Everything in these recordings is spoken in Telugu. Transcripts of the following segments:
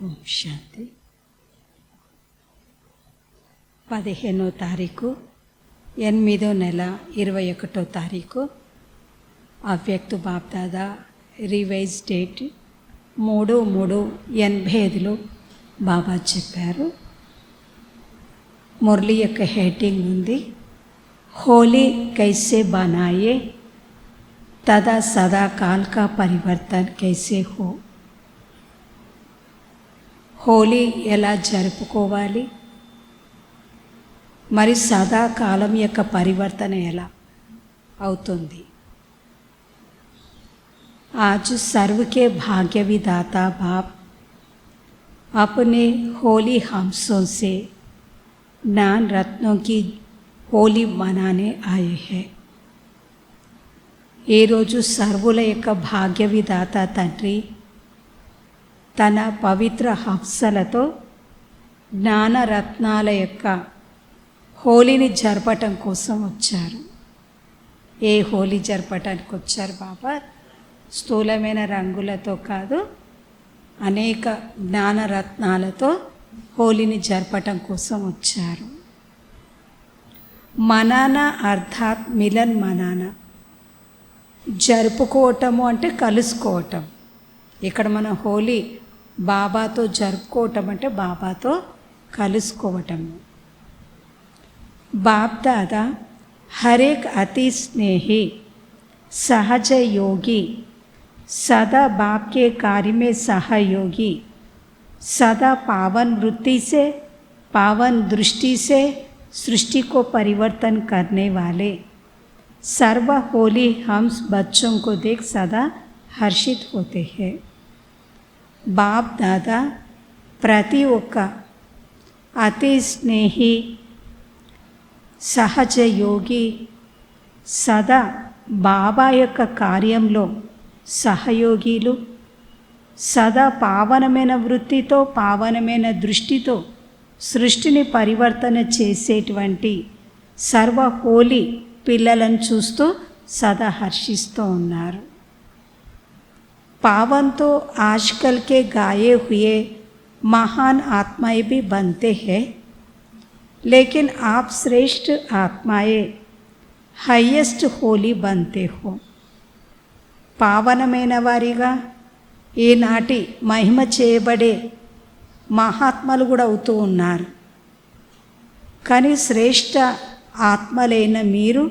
ఓం శాంతి. 15వ తారీఖు 8వ నెల 21వ తారీఖు అవ్యక్త బాప్దాదా రివైజ్ డేట్ 3/3/85లో బాబా చెప్పారు. మురళి యొక్క హెడ్డింగ్ ఉంది, होली कैसे बनाए तदा सदा काल का परिवर्तन कैसे हो. హోలీ ఎలా జరుపుకోవాలి, మరి సదాకాలం యొక్క పరివర్తన ఎలా అవుతుంది. आज सर्व के भाग्य विधाता बाप अपने होली हमसों से ज्ञान रत्नों की హోలీ మనానే ఆయే హే. ఏ రోజు సర్వుల యొక్క భాగ్య విధాత తండ్రి తన పవిత్ర హంసలతో జ్ఞానరత్నాల యొక్క హోలీని జరపటం కోసం వచ్చారు. ఏ హోలీ జరపటానికి వచ్చారు బాబా? స్థూలమైన రంగులతో కాదు, అనేక జ్ఞానరత్నాలతో హోలీని జరపటం కోసం వచ్చారు. మనానా అర్థాత్ మిలన్ మనానా, జరుపుకోవటము అంటే కలుసుకోవటం. ఇక్కడ మన హోలీ బాబాతో జరుపుకోవటం అంటే బాబాతో కలుసుకోవటము. బాప్ దాదా హరేక్ అతి స్నేహి सहज योगी सदा बाप के कार्य में सहयोगी सदा पावन वृत्ति से पावन दृष्टि से सृष्टि को परिवर्तन करने वाले सर्व होली हम बच्चों को देख सदा हर्षित होते हैं. बाप दादा प्रति ఒక్క అతి స్నేహి సహజ యోగి సదా బాబా యొక్క కార్యంలో సహయోగిలు, సదా పావనమైన వృత్తితో పావనమైన దృష్టితో సృష్టిని పరివర్తన చేసేటువంటి సర్వ హోలీ పిల్లలను చూస్తూ సదా హర్షిస్తూ ఉన్నారు. पावन तो आजकल के गाए हुए महान आत्माएं भी बनते हैं, लेकिन आप श्रेष्ठ आत्माएं हाईएस्ट होली बनते हो. పావనమైన వారిగా ఈనాటి మహిమ చేయబడే మహాత్మలు కూడా అవుతూ ఉన్నారు. కానీ శ్రేష్ఠ ఆత్మలైన మీరు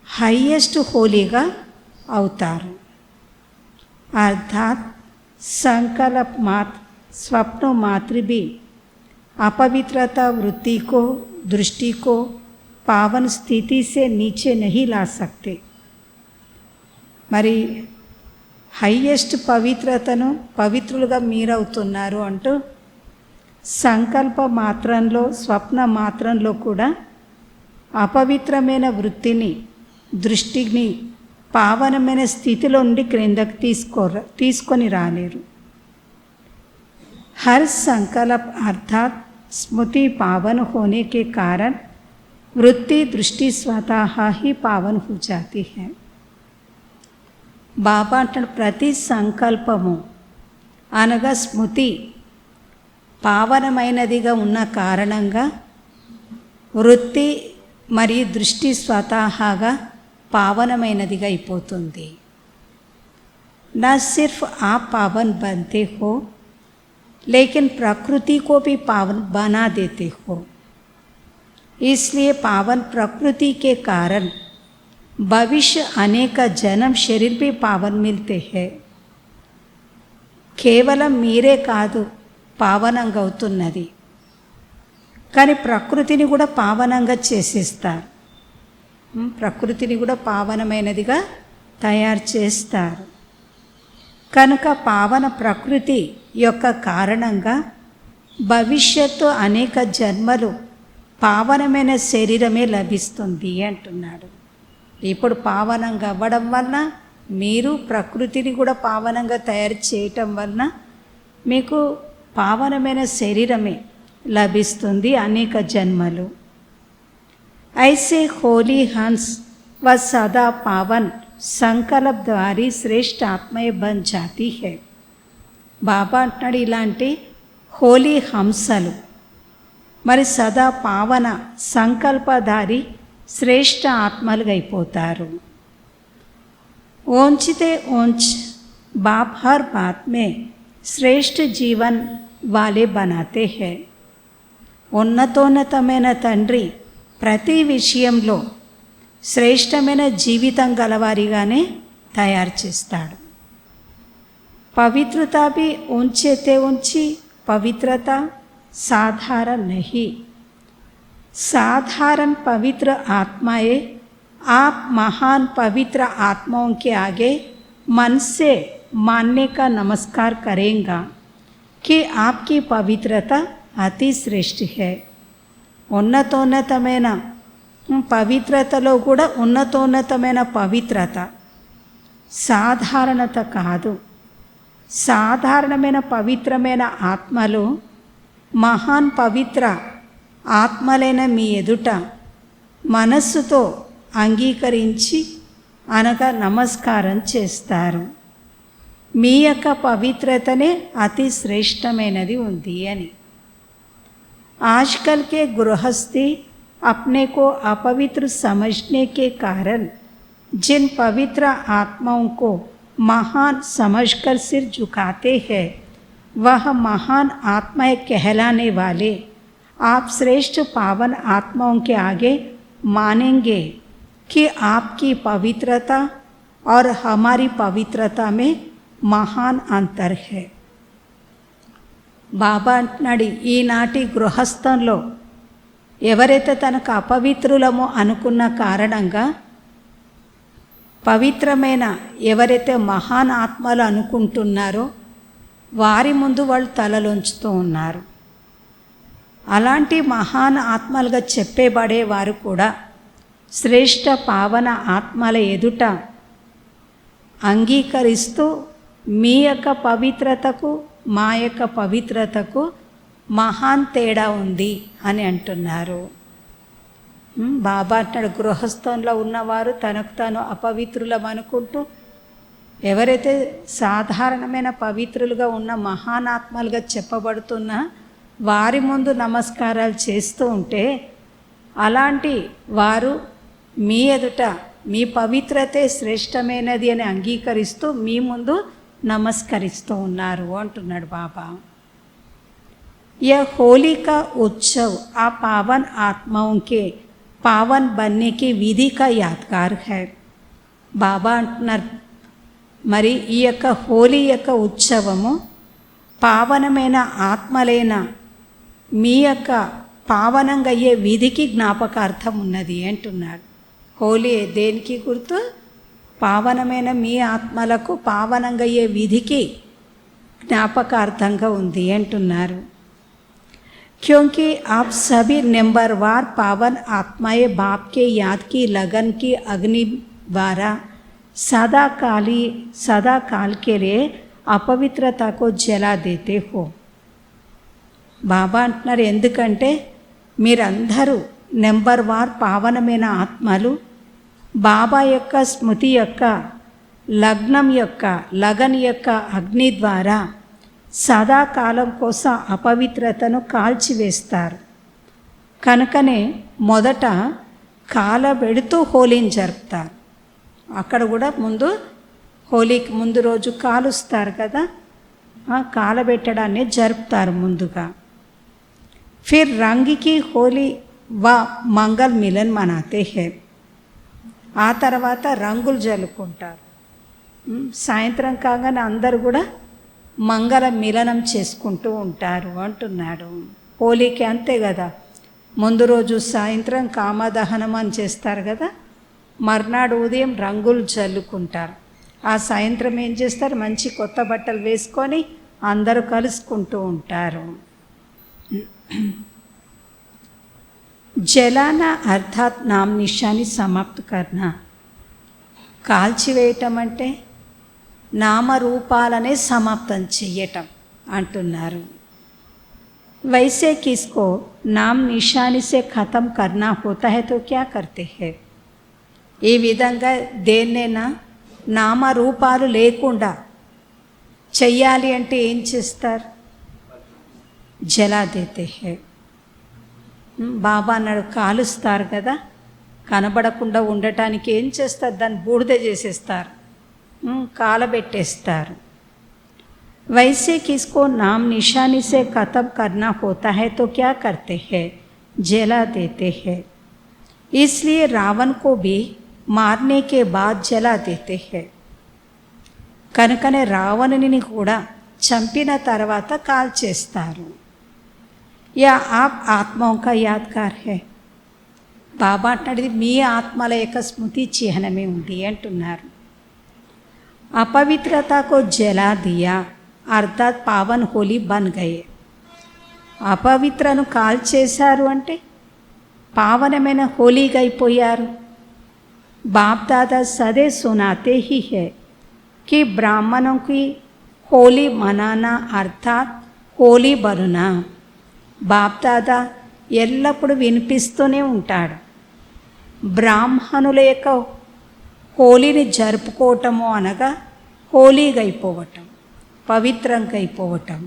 హైయెస్ట్ హోలీగా అవుతారు. अर्थात संकल्प मात्र स्वप्नों मात्र भी अपवित्रता वृत्ति को दृष्टि को पावन स्थिति से नीचे नहीं ला सकते. మరి హైయెస్ట్ పవిత్రతను పవిత్రులుగా మీరవుతున్నారు అంటూ సంకల్ప మాత్రంలో స్వప్న మాత్రంలో కూడా అపవిత్రమైన వృత్తిని దృష్టిని పావనమైన స్థితిలో నుండి క్రిందకు తీసుకొని రాలేరు. हर संकल्प अर्थात स्मृति पावन होने के कारण वृत्ति दृष्टि स्वतः ही पावन हो जाती है. బాబా అంటాడు, ప్రతి సంకల్పము అనగా స్మృతి పావనమైనదిగా ఉన్న కారణంగా వృత్తి మరియు దృష్టి స్వతహాగా పావనమైనదిగా అయిపోతుంది. నా సిర్ఫ్ आप पावन बनते हो लेकिन प्रकृति को भी पावन बना देते हो. इसलिए पावन प्रकृति के कारण भविष्य अनेक जन्म शरीर भी पावन मिलते हैं. కేవలం మీరే కాదు పావనంగా అవుతున్నది, కానీ ప్రకృతిని కూడా పావనంగా చేసేస్తారు. ప్రకృతిని కూడా పావనమైనదిగా తయారు చేస్తారు. కనుక పావన ప్రకృతి యొక్క కారణంగా భవిష్యత్తు అనేక జన్మలు పావనమైన శరీరమే లభిస్తుంది అంటున్నాడు. ఇప్పుడు పావనంగా అవ్వడం వలన మీరు ప్రకృతిని కూడా పావనంగా తయారు చేయటం వలన మీకు పావనమైన శరీరమే లభిస్తుంది అనేక జన్మలు. ऐसे होली हंस व सदा पावन संकल्प द्वारी श्रेष्ठ आत्माएं बन जाती है. బాబా అంటున్నాడు, ఇలాంటి హోలీ హంసలు మరి సదా పావన సంకల్పధారి శ్రేష్ఠ ఆత్మలుగా అయిపోతారు. ఓంచితే ఓంచ్ बाप हर बात में श्रेष्ठ जीवन वाले बनाते हैं. ఉన్నతోన్నతమైన తండ్రి ప్రతి విషయంలో శ్రేష్టమైన జీవితం గలవారిగానే తయారు చేస్తాడు. पवित्रता भी ऊंचे ते ऊंची पवित्रता साधारण नहीं. साधारण पवित्र आत्माएं आप महान पवित्र आत्माओं के आगे मन से मानने का नमस्कार करेंगे कि आपकी पवित्रता अति श्रेष्ठ है. ఉన్నతోన్నతమైన పవిత్రతలో కూడా ఉన్నతోన్నతమైన పవిత్రత, సాధారణత కాదు. సాధారణమైన పవిత్రమైన ఆత్మలు మహాన్ పవిత్ర ఆత్మలైన మీ ఎదుట మనస్సుతో అంగీకరించి అనగా నమస్కారం చేస్తారు. మీ యొక్క పవిత్రతనే అతి శ్రేష్టమైనది ఉంది అని. आजकल के गृहस्थी अपने को अपवित्र समझने के कारण जिन पवित्र आत्माओं को महान समझकर सिर झुकाते हैं, वह महान आत्माएं कहलाने वाले आप श्रेष्ठ पावन आत्माओं के आगे मानेंगे कि आपकी पवित्रता और हमारी पवित्रता में महान अंतर है. బాబా అంటున్నాడు, ఈనాటి గృహస్థంలో ఎవరైతే తనకు అపవిత్రులమో అనుకున్న కారణంగా పవిత్రమైన ఎవరైతే మహాన్ ఆత్మలు అనుకుంటున్నారో వారి ముందు వాళ్ళు తలలోంచుతూ ఉన్నారు. అలాంటి మహాన్ ఆత్మలుగా చెప్పేబడేవారు కూడా శ్రేష్ఠ పావన ఆత్మల ఎదుట అంగీకరిస్తూ మీ యొక్క పవిత్రతకు మా యొక్క పవిత్రతకు మహాన్ తేడా ఉంది అని అంటున్నారు. బాబా అంటాడు, గృహస్థంలో ఉన్నవారు తనకు తాను అపవిత్రులం అనుకుంటూ ఎవరైతే సాధారణమైన పవిత్రులుగా ఉన్న మహానాత్మలుగా చెప్పబడుతున్న వారి ముందు నమస్కారాలు చేస్తూ ఉంటే అలాంటి వారు మీ ఎదుట మీ పవిత్రతే శ్రేష్టమైనది అని అంగీకరిస్తూ మీ ముందు నమస్కరిస్తూ ఉన్నారు అంటున్నాడు బాబా. यह होली का उत्सव आ पावन आत्माओं के पावन बनने की विधि का यादगार है. బాబా అంటున్నారు, మరి ఈ యొక్క హోలీ యొక్క ఉత్సవము పావనమైన ఆత్మలైన మీ యొక్క పావనంగా అయ్యే విధికి జ్ఞాపకార్థం ఉన్నది అంటున్నాడు. హోలీ దేనికి గుర్తు? పావనమైన మీ ఆత్మలకు పావనంగా అయ్యే విధికి జ్ఞాపకార్థంగా ఉంది అంటున్నారు. क्योंकि आप सभी नंबरवार पावन आत्माएं बाप के याद की लगन की अग्नि द्वारा सदा काल के लिए अपवित्रता को जला देते हो. బాబా అంటున్నారు, ఎందుకంటే మీరందరూ నెంబర్వార్ పావనమైన ఆత్మలు బాబా యొక్క స్మృతి యొక్క లగన్ యొక్క అగ్ని ద్వారా సదాకాలం కోసం అపవిత్రతను కాల్చివేస్తారు. కనుకనే మొదట కాలబెడుతూ హోలీని జరుపుతారు. అక్కడ కూడా ముందు హోలీకి ముందు రోజు కాలుస్తారు కదా, కాలబెట్టడాన్ని జరుపుతారు ముందుగా. फिर रंग की होली व मंगल मिलन मनाते हैं. ఆ తర్వాత రంగులు జల్లుకుంటారు. సాయంత్రం కాగానే అందరూ కూడా మంగళ మిలనం చేసుకుంటూ ఉంటారు అంటున్నాడు. హోలీకి అంతే కదా, ముందు రోజు సాయంత్రం కామదహనం అని చేస్తారు కదా, మర్నాడు ఉదయం రంగులు జల్లుకుంటారు. ఆ సాయంత్రం ఏం చేస్తారు, మంచి కొత్త బట్టలు వేసుకొని అందరూ కలుసుకుంటూ ఉంటారు. జలానా అర్థాత్ నామ్ నిషాని సమాప్త కర్నా. కాల్చివేయటం అంటే నామరూపాలనే సమాప్తం చెయ్యటం అంటున్నారు. वैसे किसको नाम निशानी से ख़त्म करना होता है तो क्या करते हैं. ఈ విధంగా దేన్నైనా నామరూపాలు లేకుండా చెయ్యాలి అంటే ఏం చేస్తారు? जला देते हैं. బాబా అన్నాడు కాలుస్తారు కదా, కనబడకుండా ఉండటానికి ఏం చేస్తారు, దాన్ని బూడిద చేసేస్తారు, కాలబెట్టేస్తారు. वैसे किसको नाम निशानी से खत्म करना होता है तो क्या करते हैं, जला देते हैं. इसलिए रावण को भी मारने के बाद जला देते हैं. కనుకనే రావణుని కూడా చంపిన తర్వాత కాల్చేస్తారు. యా ఆప్ ఆత్మోं का यादगार है. బాబా అంటున్నది మీ ఆత్మల యొక్క స్మృతి చిహ్నమే ఉంది అంటున్నారు. अपवित्रता को जला दिया అర్థాత్ పావన్ హోలీ బన్ గయే. అపవిత్రను కాల్చేశారు అంటే పావనమైన హోలీగా అయిపోయారు. बाप दादा सदैव सुनाते ही है कि ब्राह्मणों की होली मनाना अर्थात होली बनना. బాప్ దాదా ఎల్లప్పుడూ వినిపిస్తూనే ఉంటాడు, బ్రాహ్మణుల యొక్క హోలీని జరుపుకోవటము అనగా హోలీగా అయిపోవటం, పవిత్రంగా అయిపోవటం.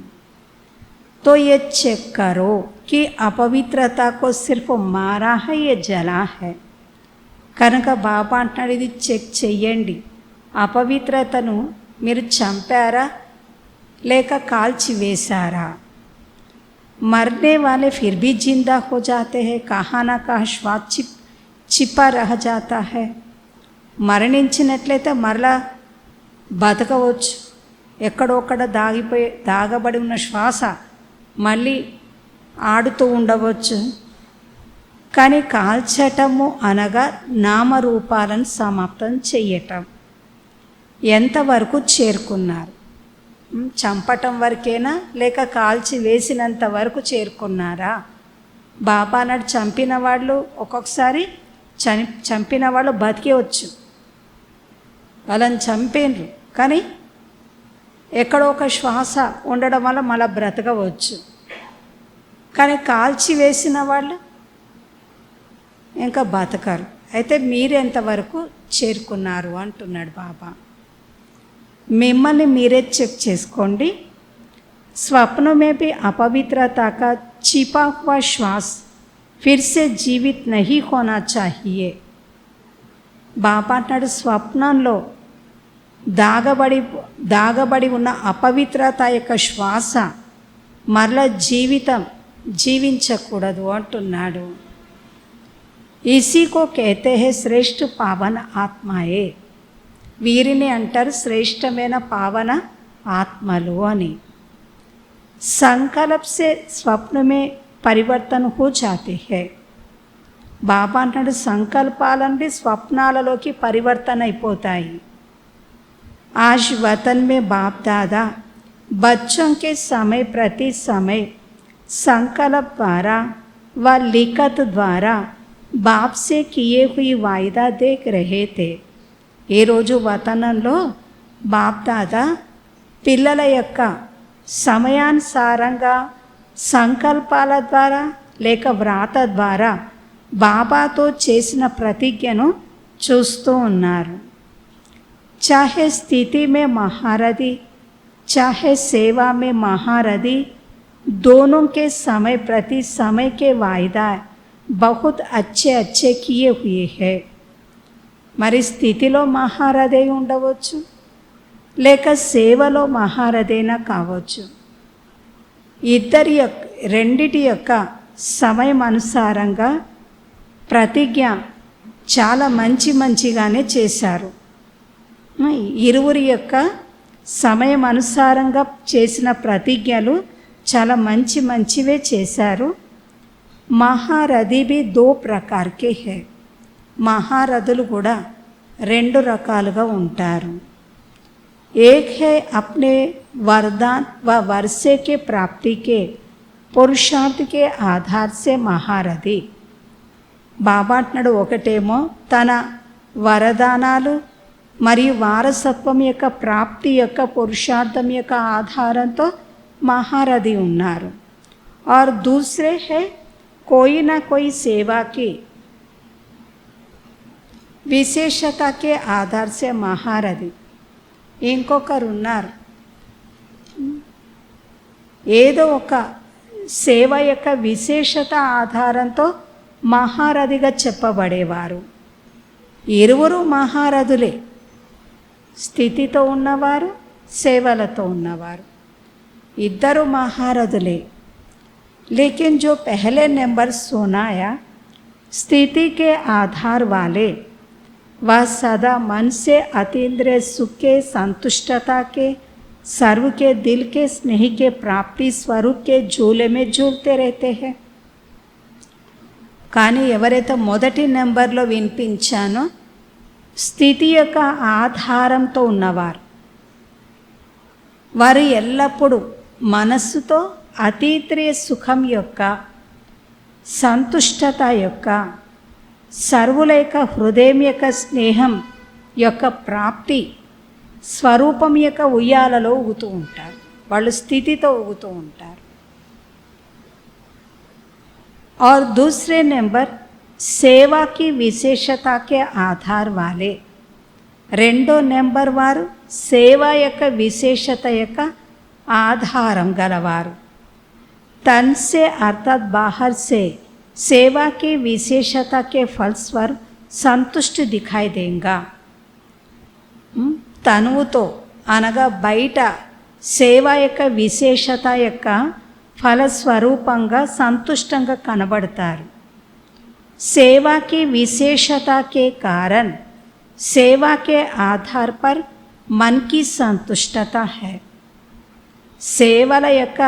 तो ये चेक करो कि अपवित्रता को सिर्फ मारा है ये जला है. కనుక బాబా అంటున్నాడు ఇది చెక్ చెయ్యండి, అపవిత్రతను మీరు చంపారా లేక కాల్చి వేశారా. मरने वाले फिर भी जिंदा हो जाते हैं, कहाँ ना कहाँ श्वास छिपा रह जाता है. మరణించినట్లయితే మరలా బతకవచ్చు, ఎక్కడొక్కడ దాగబడి ఉన్న శ్వాస మళ్ళీ ఆడుతూ ఉండవచ్చు. కానీ కాల్చటము అనగా నామరూపాలను సమాప్తం చెయ్యటం. ఎంతవరకు చేరుకున్నారు, చంపటం వరకేనా లేక కాల్చి వేసినంత వరకు చేరుకున్నారా. బాబా నాడు చంపిన వాళ్ళు ఒక్కొక్కసారి చంపిన వాళ్ళు బతికేవచ్చు, వాళ్ళని చంపేండ్రు, కానీ ఎక్కడో ఒక శ్వాస ఉండడం వల్ల మళ్ళీ బ్రతకవచ్చు. కానీ కాల్చి వేసిన వాళ్ళు ఇంకా బతకరు. అయితే మీరెంతవరకు చేరుకున్నారు అంటున్నాడు బాబా. మిమ్మల్ని మీరే చెక్ చేసుకోండి. स्वप्नों में भी अपवित्रता का छिपा हुआ श्वास फिर से जीवित नहीं होना चाहिए. బాబా అంటాడు స్వప్నంలో దాగబడి ఉన్న అపవిత్రత యొక్క శ్వాస మరల జీవించకూడదు అంటున్నాడు. इसी को कहते हैं श्रेष्ठ पावन आत्माए. వీరిని అంటారు శ్రేష్టమైన పావన ఆత్మలు అని. संकल्प से स्वप्न में परिवर्तन हो जाते हैं. బాబా అంటాడు సంకల్పాల నుండి స్వప్నాలలోకి పరివర్తన అయిపోతాయి. आज वतन में बाप दादा बच्चों के समय प्रति समय संकल्प द्वारा व लिखत द्वारा बाप से किए हुई वायदा देख रहे थे. ఏ రోజు వతనంలో బాప్ దాదా పిల్లల యొక్క సమయానుసారంగా సంకల్పాల ద్వారా లేక వ్రాత ద్వారా బాబాతో చేసిన ప్రతిజ్ఞను చూస్తూ ఉన్నారు. चाहे स्थिति में महारथी चाहे सेवा में महारथी दोनों के समय प्रति समय के वायदा बहुत अच्छे किए हुए हैं. మరి స్థితిలో మహారథే ఉండవచ్చు లేక సేవలో మహారథైనా కావచ్చు. రెండిటి యొక్క సమయం అనుసారంగా ప్రతిజ్ఞ చాలా మంచిగానే చేశారు. ఇరువురి యొక్క సమయం అనుసారంగా చేసిన ప్రతిజ్ఞలు చాలా మంచివే చేశారు. మహారథి भी 2 प्रकार के है. మహారథులు కూడా 2 రకాలుగా ఉంటారు. एक है अपने वरदान व वर्षे के प्राप्ति के पुरुषार्थ के आधार से महारथी. బాబా అంటున్నాడు ఒకటేమో తన వరదానాలు మరియు వారసత్వం యొక్క ప్రాప్తి యొక్క పురుషార్థం యొక్క ఆధారంతో మహారథి ఉన్నారు. और दूसरे है कोई ना कोई सेवा की విశేషత के आधार से మహారథి. ఇంకొకరు ఉన్నారు ఏదో ఒక సేవ యొక్క విశేషత ఆధారంతో మహారథిగా చెప్పబడేవారు. ఇరువురు మహారథులే, స్థితితో ఉన్నవారు, సేవలతో ఉన్నవారు, ఇద్దరు మహారథులే. लेकिन जो पहले नंबर सुनाया स्थिति के आधार वाले, वह सदा मन से अतीन्द्रिय सुख के, संतुष्टता के, सर्व के दिल के स्नेह के प्राप्ति स्वरूप के झूले में झूलते रहते हैं. కానీ ఎవరైతే మొదటి నెంబర్లో వినిపించానో స్థితి యొక్క ఆధారంతో ఉన్నవారు, వారు ఎల్లప్పుడూ మనస్సుతో అతీంద్రియ సుఖం యొక్క, సంతుష్టత యొక్క, సర్వుల యొక్క హృదయం యొక్క స్నేహం యొక్క ప్రాప్తి స్వరూపం యొక్క ఉయ్యాలలో ఊగుతూ ఉంటారు. వాళ్ళు స్థితితో ఊగుతూ ఉంటారు. और दूसरे नंबर सेवा की विशेषता के आधार वाले, రెండో నెంబర్ వారు సేవ యొక్క విశేషత యొక్క ఆధారం గలవారు. तन से अर्थात बाहर से सेवा की विशेषता के फलस्वरूप संतुष्ट दिखाई देगा. తనువుతో అనగా బయట సేవ యొక్క విశేషత యొక్క ఫలస్వరూపంగా సంతుష్టంగా కనబడతారు. सेवा की विशेषता के कारण सेवा के आधार पर मन की संतुष्टता है. సేవల యొక్క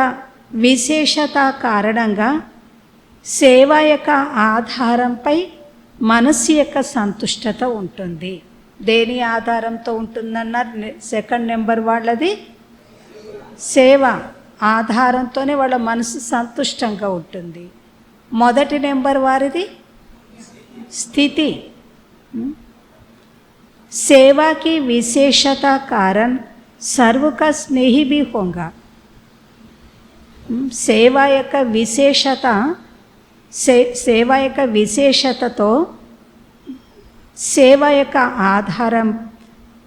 విశేషత కారణంగా సేవ యొక్క ఆధారంపై మనస్సు యొక్క సంతుష్టత ఉంటుంది. దేని ఆధారంతో ఉంటుందన్నారు? సెకండ్ నెంబర్ వాళ్ళది సేవ ఆధారంతోనే వాళ్ళ మనసు సంతుష్టంగా ఉంటుంది. మొదటి నెంబర్ వారిది స్థితి. सेवा की विशेषता कारण सर्व का स्नेही भी होगा. సేవ యొక్క విశేషత, సేవ యొక్క విశేషతతో సేవ యొక్క ఆధారం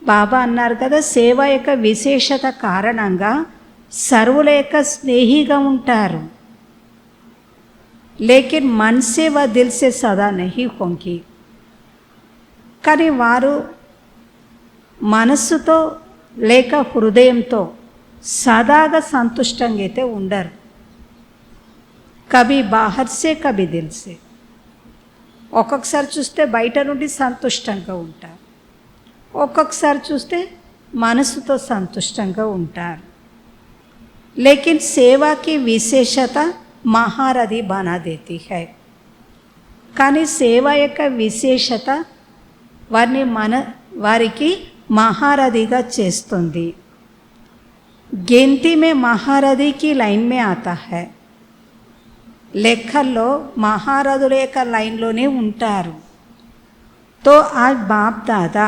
బాబా అన్నారు కదా, సేవ యొక్క విశేషత కారణంగా సర్వుల యొక్క స్నేహిగా ఉంటారు. లేకిన్ मन से व दिल से सदा नहीं होंगी. కానీ వారు మనస్సుతో లేక హృదయంతో సదాగా సంతుష్టంగా అయితే ఉండరు. కభీ బాహర్ సే కభీ దిల్ సే, ఒక్కొక్కసారి చూస్తే బయట నుండి సంతుష్టంగా ఉంటారు, ఒక్కొక్కసారి చూస్తే మనసుతో సంతుష్టంగా ఉంటారు. లేకిన్ సేవాకి విశేషత మహారథి బనా దేతి హై. కానీ సేవ యొక్క విశేషత వారికి మహారథిగా చేస్తుంది. गिनती में महारथी की लाइन में आता है. లెక్కల్లో మహారథుల యొక్క లైన్లోనే ఉంటారు. तो आज बाप दादा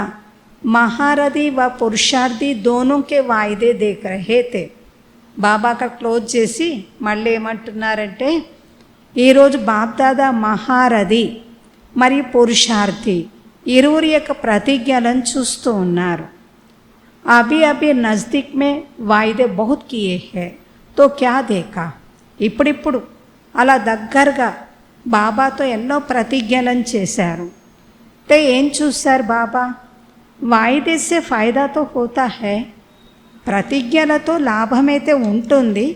महारथी व पुरुषार्थी दोनों के वायदे देख रहे थे. బాబా అక్కడ క్లోజ్ చేసి మళ్ళీ ఏమంటున్నారంటే, ఈరోజు బాప్ దాదా మహారథి మరియు పురుషార్థి ఇరువురి యొక్క ప్రతిజ్ఞలను చూస్తూ ఉన్నారు. अभी अभी नज़दीक में वायदे बहुत किए हैं तो क्या देखा. ఇప్పుడిప్పుడు అలా దగ్గరగా బాబాతో ఎన్నో ప్రతిజ్ఞలను చేశారు. అంటే ఏం చూశారు బాబా? వాయిదే సే ఫాయిదా తో హోతా హై, ప్రతిజ్ఞలతో లాభమైతే ఉంటుంది.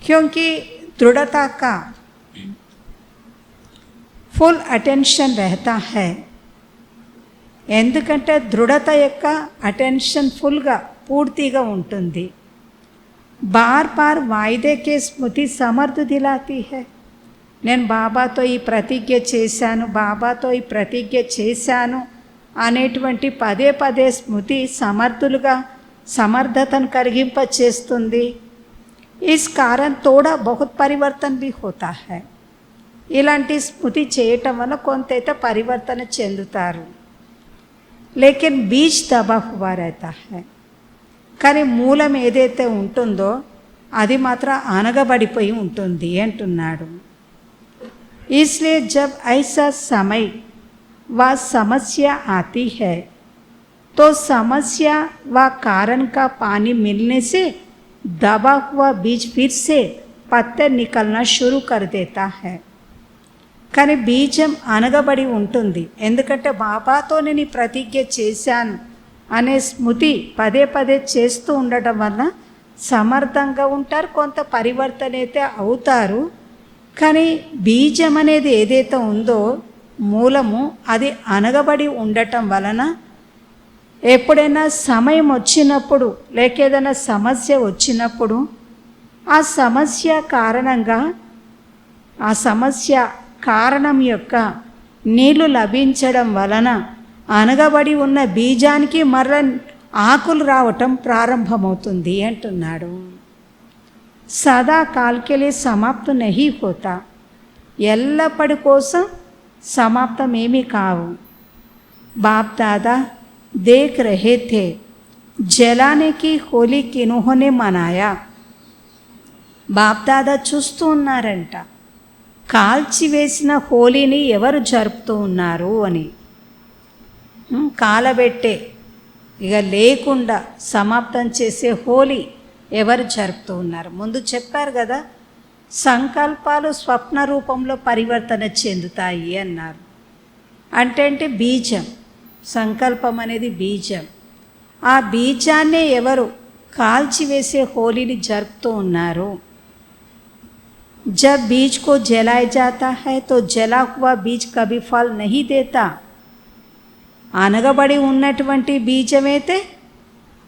క్యోంకి దృఢతా కా ఫుల్ అటెన్షన్ రహతా హై. ఎందుకంటే దృఢత యొక్క అటెన్షన్ ఫుల్గా పూర్తిగా ఉంటుంది. బార్ బార్ వాయిదేకే స్మృతి సమర్థ దిలాతి హై. నేను బాబాతో ఈ ప్రతిజ్ఞ చేశాను, బాబాతో ఈ ప్రతిజ్ఞ చేశాను అనేటువంటి పదే పదే స్మృతి సమర్థులుగా సమర్థతను కలిగింప చేస్తుంది. इस कारण थोड़ा बहुत परिवर्तन भी होता है. ఇలాంటి స్మృతి చేయటం వల్ల కొంతైతే పరివర్తన చెందుతారు. लेकिन बीज दबा हुआ रहता है. కానీ మూలం ఏదైతే ఉంటుందో అది మాత్రం అనగబడిపోయి ఉంటుంది అంటున్నాడు. इसलिए जब ऐसा समय व समस्या आती है तो समस्या व कारण का पानी मिलने से दबा हुआ बीज फिर से पत्ते निकलना शुरू कर देता है। కానీ బీజం అనగబడి ఉంటుంది. ఎందుకంటే బాబాతో నేను ప్రతిజ్ఞ చేశాను అనే స్మృతి పదే పదే చేస్తూ ఉండటం వల్ల సమర్థంగా ఉంటారు, కొంత పరివర్తన అయితే అవుతారు. కానీ బీజం అనేది ఏదైతే ఉందో మూలము, అది అనగబడి ఉండటం వలన ఎప్పుడైనా సమయం వచ్చినప్పుడు లేక ఏదైనా సమస్య వచ్చినప్పుడు ఆ సమస్య కారణంగా ఆ సమస్య కారణం యొక్క నీళ్లు లభించడం వలన అనగబడి ఉన్న బీజానికి మరల ఆకులు రావటం ప్రారంభమవుతుంది అంటున్నాడు. సదా కాల్కెలే సమాప్తం నహీ హోతా, ఎల్లప్పటి కోసం సమాప్తం ఏమీ కావు. బాప్ దాదా देख रहे थे जलाने की होली किन्होंने मनाया. బాప్ దాదా చూస్తూ ఉన్నారంట కాల్చివేసిన హోలీని ఎవరు జరుపుతూ ఉన్నారు అని. కాలబెట్టే ఇక లేకుండా సమాప్తం చేసే హోలీ ఎవరు జరుపుతూ ఉన్నారు. ముందు చెప్పారు కదా, సంకల్పాలు స్వప్న రూపంలో పరివర్తన చెందుతాయి అన్నారు. అంటే బీజం, సంకల్పం అనేది బీజం. ఆ బీజాన్నే ఎవరు కాల్చివేసే హోలీని జరుపుతూ ఉన్నారు. जब बीज को जलाया जाता है तो जला हुआ बीज कभी फल नहीं देता. అనగబడి ఉన్నటువంటి బీజమైతే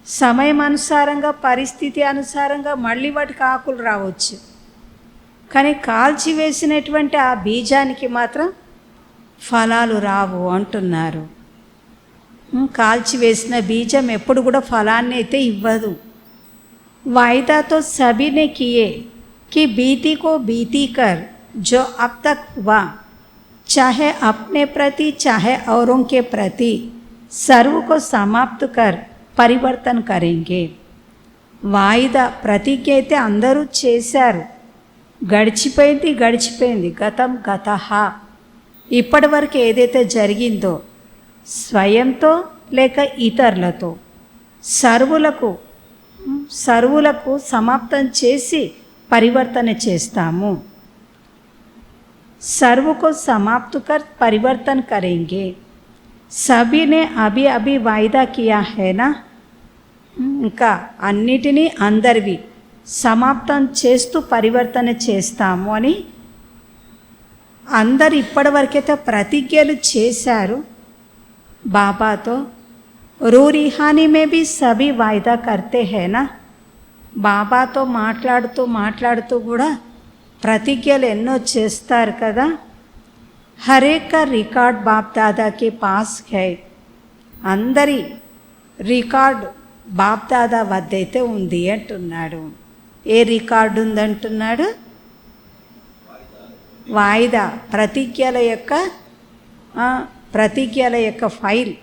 సమయం అనుసారంగా పరిస్థితి అనుసారంగా మళ్ళీ వాటికి ఆకులు రావచ్చు. కానీ కాల్చివేసినటువంటి ఆ బీజానికి మాత్రం ఫలాలు రావు అంటున్నారు. కాల్చివేసిన బీజం ఎప్పుడు కూడా ఫలాన్ని అయితే ఇవ్వదు. వాయిదాతో సభీనే కియే कि बीती को बीती कर जो अब तक हुआ, चाहे अपने प्रति चाहे औरों के प्रति, सर्व को समाप्त कर परिवर्तन करेंगे. వాయిదా ప్రతిజ్ఞ అయితే అందరూ చేశారు. గడిచిపోయింది, గతం గతః. ఇప్పటి వరకు ఏదైతే జరిగిందో స్వయంతో లేక ఇతరులతో సర్వులకు సమాప్తం చేసి పరివర్తన చేస్తాము. सर्व को समाप्त कर परिवर्तन करेंगे. सभी ने अभी अभी वायदा किया है ना. ఇంకా అన్నిటినీ అందరివి సమాప్తం చేస్తూ పరివర్తన చేస్తాము అని అందరు ఇప్పటివరకైతే ప్రతిజ్ఞలు చేశారు బాబాతో. రూరిహానీ మే భీ సభీ వాయిదా కర్తే హై నా. బాబాతో మాట్లాడుతూ కూడా ప్రతిజ్ఞలు ఎన్నో చేస్తారు కదా. హరేక రికార్డ్ బాప్ దాదాకి పాస్ హై. అందరి రికార్డు బాప్ దాదా వద్ద అయితే ఉంది అంటున్నాడు. ఏ రికార్డు ఉందంటున్నాడు? వాయిదా ప్రతిజ్ఞల యొక్క ఫైల్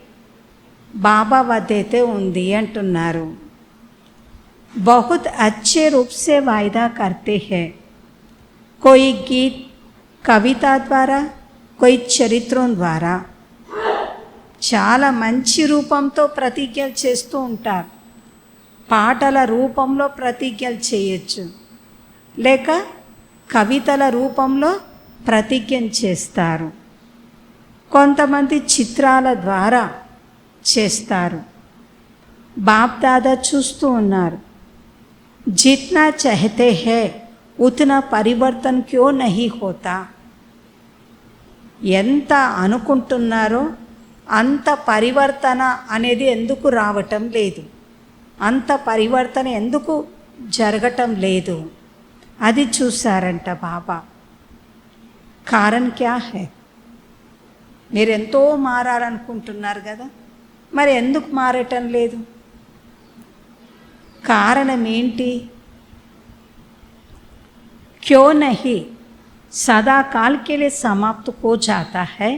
బాబా వద్ద అయితే ఉంది అంటున్నారు. बहुत अच्छे रूप से वायदा करते हैं. कोई गीत कविता द्वारा, कोई చరిత్రం ద్వారా చాలా మంచి రూపంతో ప్రతిజ్ఞలు చేస్తూ ఉంటారు. పాటల రూపంలో ప్రతిజ్ఞలు చేయొచ్చు, లేక కవితల రూపంలో ప్రతిజ్ఞ చేస్తారు. కొంతమంది చిత్రాల ద్వారా చేస్తారు. బాప్ దాదా చూస్తూ ఉన్నారు. जितना चाहते हैं उतना परिवर्तन क्यों नहीं होता. ఎంత అనుకుంటున్నారో అంత పరివర్తన అనేది ఎందుకు రావటం లేదు, అంత పరివర్తన ఎందుకు జరగటం లేదు, అది చూశారంట బాబా. కారణం క్యా హై? మీరు ఎంతో మారాలనుకుంటున్నారు కదా, మరి ఎందుకు మారటం లేదు? कारण ఏంటి? क्यों नहीं सदा काल के लिए समाप्त हो जाता है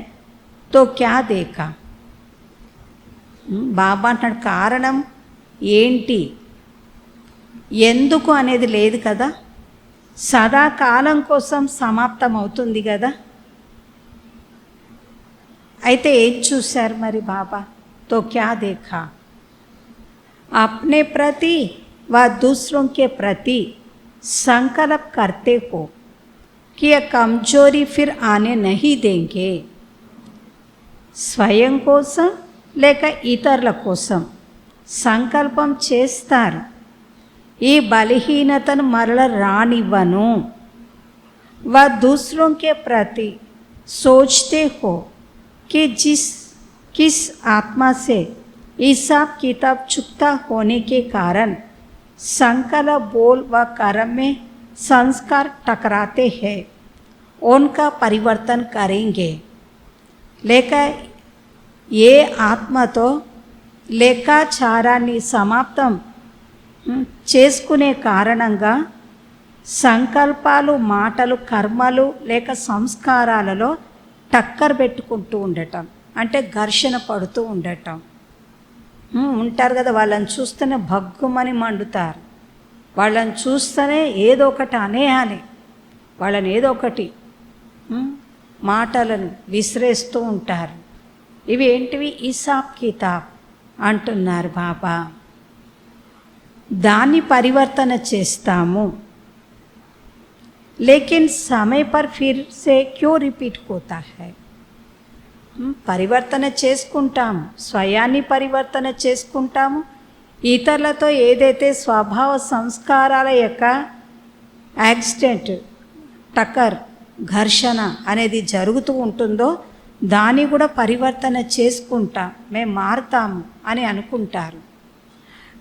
तो क्या देखा. బాబా అంటాడు కారణం ఏంటి, ఎందుకు అనేది లేదు కదా, సదాకాలం కోసం సమాప్తం అవుతుంది కదా. అయితే ఏం చూశారు మరి బాబా? తో క్యా దేఖా. अपने प्रति व दूसरों के प्रति संकल्प करते हो कि यह कमजोरी फिर आने नहीं देंगे, స్వయం కోసం లేక ఇతరుల కోసం సంకల్పం చేస్తారు, ఈ బలహీనతను మరల రానివ్వను. वह दूसरों के प्रति सोचते हो कि किस आत्मा से हिसाब किताब चुकता होने के कारण संकल्प बोल व कर्म में संस्कार टकराते हैं, उनका परिवर्तन करेंगे. లేక ఏ ఆత్మతో లెక్కాచారాన్ని సమాప్తం చేసుకునే కారణంగా సంకల్పాలు, మాటలు, కర్మలు లేక సంస్కారాలలో టక్కర్ పెట్టుకుంటూ ఉండటం, అంటే ఘర్షణ పడుతూ ఉండటం. ఉంటారు కదా, వాళ్ళని చూస్తేనే భగ్గుమని మండుతారు, వాళ్ళని చూస్తేనే ఏదో ఒకటి అనేయాలి, వాళ్ళని ఏదో ఒకటి మాటలను విసిరేస్తూ ఉంటారు. ఇవి ఏంటివి? హిసాబ్ కితాబ్ అంటున్నారు బాబా. దాన్ని పరివర్తన చేస్తాము. लेकिन समय पर फिर से क्यों रिपीट होता है? పరివర్తన చేసుకుంటాము, స్వయాన్ని పరివర్తన చేసుకుంటాము. ఇతరులతో ఏదైతే స్వభావ సంస్కారాల యొక్క యాక్సిడెంట్, టక్కర్, ఘర్షణ అనేది జరుగుతూ ఉంటుందో దాన్ని కూడా పరివర్తన చేసుకుంటాం, మేము మారుతాము అని అనుకుంటారు.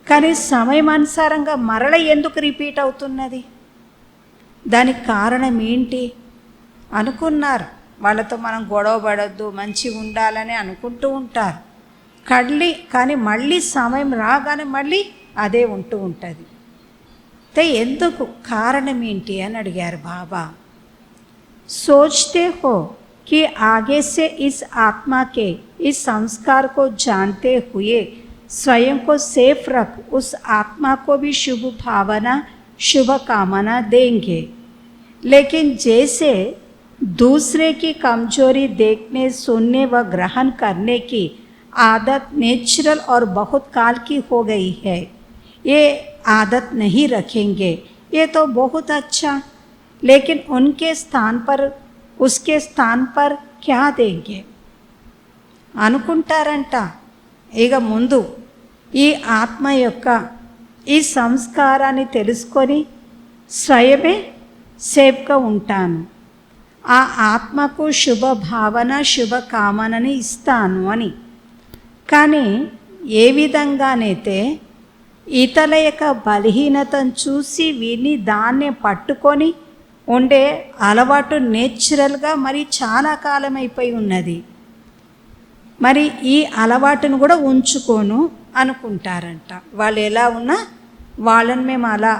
కానీ సమయమనుసారంగా మరల ఎందుకు రిపీట్ అవుతున్నది? దానికి కారణం ఏంటి? అనుకున్నారు వాళ్ళతో మనం గొడవ పడొద్దు, మంచిగా ఉండాలని అనుకుంటూ ఉంటారు కానీ మళ్ళీ సమయం రాగానే మళ్ళీ అదే ఉంటూ ఉంటుంది. అయితే ఎందుకు, కారణం ఏంటి అని అడిగారు బాబా. सोचते हो कि आगे से इस आत्मा के इस संस्कार को जानते हुए स्वयं को सेफ रख उस आत्मा को भी शुभ भावना, शुभ कामना देंगे. लेकिन जैसे दूसरे की कमजोरी देखने, सुनने व ग्रहण करने की आदत नेचुरल और बहुत काल की हो गई है, ये आदत नहीं रखेंगे. ये तो बहुत अच्छा, लेकिन उनके स्थान पर, उसके स्थान पर क्या देंगे అనుకుంటారంట. ఇక ముందు ఈ ఆత్మ యొక్క ఈ సంస్కారాన్ని తెలుసుకొని స్వయమే సేఫ్గా ఉంటాను, ఆ ఆత్మకు శుభ భావన, శుభ కామనని ఇస్తాను అని. కానీ ఏ విధంగానైతే ఇతరుల యొక్క బలహీనతను చూసి విని దాన్నే పట్టుకొని ఉండే అలవాటు నేచురల్గా మరి చాలా కాలం అయిపోయి ఉన్నది, మరి ఈ అలవాటును కూడా ఉంచుకోను అనుకుంటారంట. వాళ్ళు ఎలా ఉన్నా వాళ్ళని మేము అలా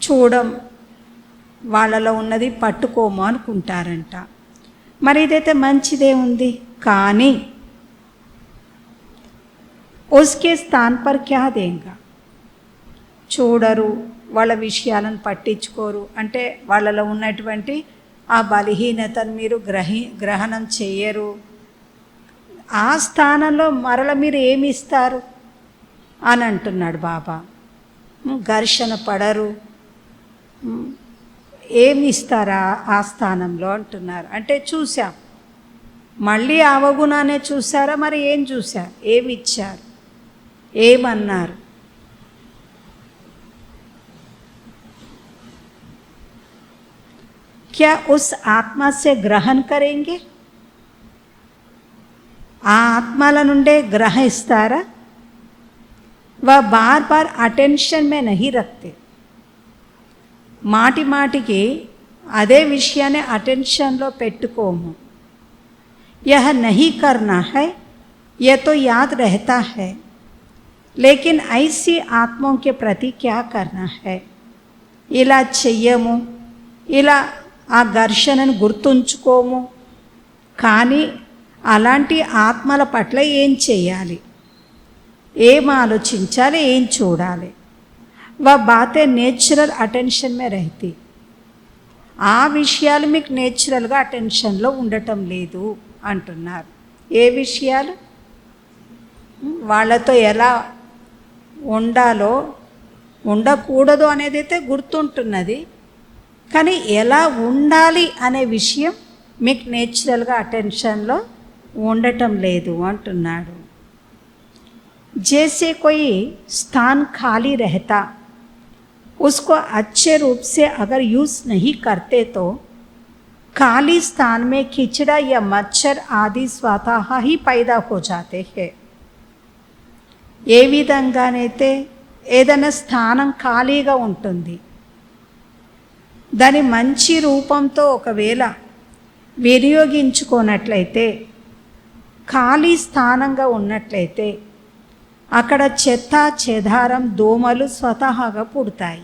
చూడం, వాళ్ళలో ఉన్నది పట్టుకోము అనుకుంటారంట. మరి ఇదైతే మంచిదే ఉంది, కానీ ఉస్కే స్థాన్ పర్ క్యా దేంగా, చూడరు, వాళ్ళ విషయాలను పట్టించుకోరు, అంటే వాళ్ళలో ఉన్నటువంటి ఆ బలహీనతను మీరు గ్రహణం చేయరు. ఆ స్థానంలో మరల మీరు ఏమి ఇస్తారు అని అంటున్నాడు బాబా. ఘర్షణ పడరు, ఏమి ఇస్తారా ఆ స్థానంలో అంటున్నారు. అంటే చూసాం, మళ్ళీ అవగుణానే చూసారా, మరి ఏం చూశారు, ఏమి ఇచ్చారు, ఏమన్నారు? क्या उस आत्मा से ग्रहण करेंगे? ఆ ఆత్మల నుండే గ్రహిస్తారా? वह बार बार अटेंशन में नहीं रखते, మాటి మాటికి అదే విషయాన్ని అటెన్షన్లో పెట్టుకోము. यह नहीं करना है, यह तो याद रहता है, लेकिन ऐसी आत्माओं के प्रति क्या करना है? ఇలా చెయ్యము, ఇలా ఆ ఘర్షణను గుర్తుంచుకోము, కానీ అలాంటి ఆత్మల పట్ల ఏం చేయాలి, ఏం ఆలోచించాలి, ఏం చూడాలి? వా బాతే నేచురల్ అటెన్షన్ మే రహతి, ఆ విషయాలు మీకు నేచురల్గా అటెన్షన్లో ఉండటం లేదు అంటున్నారు. ఏ విషయాలు? వాళ్ళతో ఎలా ఉండాలో ఉండకూడదు అనేది అయితే గుర్తుంటున్నది, కానీ ఎలా ఉండాలి అనే విషయం మీకు నేచురల్గా అటెన్షన్లో ఉండటం లేదు అంటున్నాడు. जैसे कोई स्थान खाली रहता, उसको अच्छे रूप से अगर यूज़ नहीं करते तो खाली स्थान में कीचड़ा या मच्छर आदि स्वतः ही पैदा हो जाते हैं. ఏ విధంగానైతే ఏదైనా స్థానం ఖాళీగా ఉంటుంది, దాని మంచి రూపంతో ఒకవేళ వినియోగించుకోనట్లయితే, ఖాళీ స్థానంగా ఉన్నట్లయితే అక్కడ చెత్త చెదారం దోమలు స్వతహాగా పుడతాయి.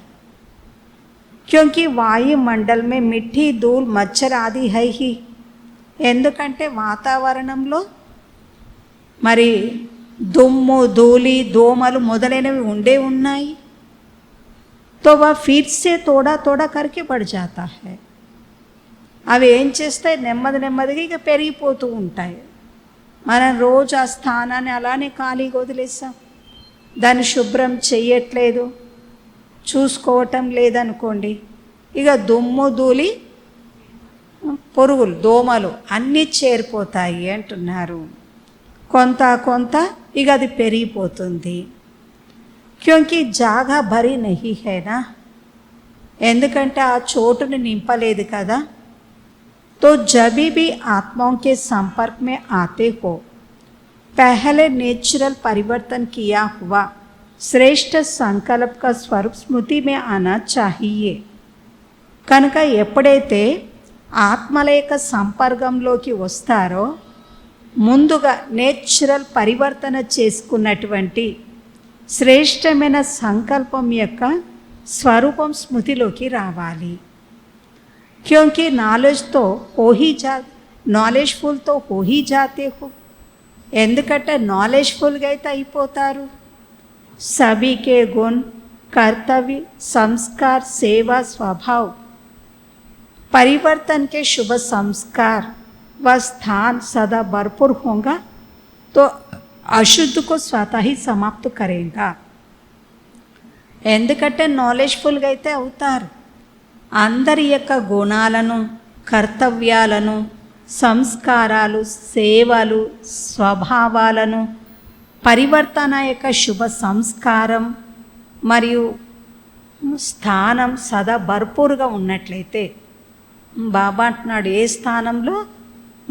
క్యోంకి వాయుమండల్ మే మిట్టి ధూళ్ మచ్చర్ ఆది హై హీ, ఎందుకంటే వాతావరణంలో మరి దుమ్ము ధూళి దోమలు మొదలైనవి ఉండే ఉన్నాయి. తో వా ఫిర్ సే తోడా తోడా కరికే పడి జాతా హై. అవి ఏం చేస్తాయి, నెమ్మది నెమ్మదిగా ఇక పెరిగిపోతూ ఉంటాయి. మనం రోజు ఆ స్థానాన్ని అలానే ఖాళీగా వదిలేస్తాం, దాన్ని శుభ్రం చెయ్యట్లేదు, చూసుకోవటం లేదనుకోండి, ఇక దుమ్ము ధూళి పురుగులు దోమలు అన్నీ చేరిపోతాయి అంటున్నారు. కొంత కొంత ఇక అది పెరిగిపోతుంది. క్యోంకి జాగా భరీ నహీ హైనా, ఎందుకంటే ఆ చోటుని నింపలేదు కదా. तो जब भी आत्माओं के संपर्क में आते हो, पहले नेचुरल परिवर्तन किया हुआ श्रेष्ठ संकल्प का स्वरूप स्मृति में आना चाहिए. కనుక ఎప్పుడైతే ఆత్మల యొక్క సంపర్కంలోకి వస్తారో ముందుగా నేచురల్ పరివర్తన చేసుకున్నటువంటి శ్రేష్టమైన సంకల్పం యొక్క స్వరూపం స్మృతిలోకి రావాలి. क्योंकि नॉलेज तो हो ही नॉलेजफुल तो हो ही जाते हो, ఎందుకంటే నాలెడ్జ్ఫుల్గా అయితే అయిపోతారు. सभी के गुण कर्तव्य संस्कार सेवा स्वभाव परिवर्तन के शुभ संस्कार व स्थान सदा भरपूर होगा तो अशुद्ध को स्वतः ही समाप्त करेगा. ఎందుకంటే నాలెడ్జ్ఫుల్గా అయితే అవుతారు. అందరి యొక్క గుణాలను కర్తవ్యాలను సంస్కారాలు సేవలు స్వభావాలను పరివర్తన యొక్క శుభ సంస్కారం మరియు స్థానం సదా భర్పూరుగా ఉన్నట్లయితే, బాబా అంటున్నాడు ఏ స్థానంలో,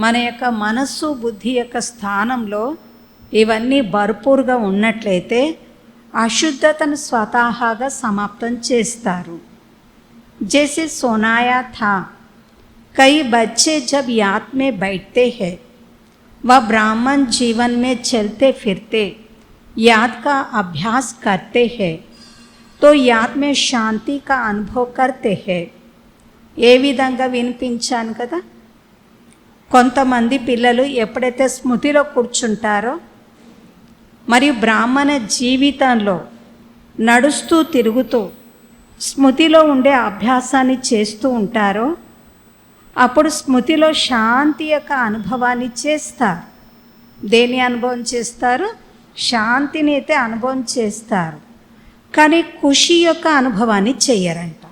మన యొక్క మనస్సు బుద్ధి యొక్క స్థానంలో ఇవన్నీ భర్పూరుగా ఉన్నట్లయితే అశుద్ధతను స్వతహాగా సమాప్తం చేస్తారు. जैसे सोनाया था, कई बच्चे जब याद में बैठते हैं वह ब्राह्मण जीवन में चलते फिरते याद का अभ्यास करते हैं तो याद में शांति का अनुभव करते हैं. ఏ విధంగా వినిపించాను కదా, కొంతమంది పిల్లలు ఎప్పుడైతే స్మృతిలో కూర్చుంటారో మరియు బ్రాహ్మణ జీవితంలో నడుస్తూ తిరుగుతూ స్మృతిలో ఉండే అభ్యాసాన్ని చేస్తూ ఉంటారో అప్పుడు స్మృతిలో శాంతి యొక్క అనుభవాన్ని చేస్తారు. దేని అనుభవం చేస్తారు, శాంతిని అయితే అనుభవం చేస్తారు, కానీ ఖుషి యొక్క అనుభవాన్ని చెయ్యరంట.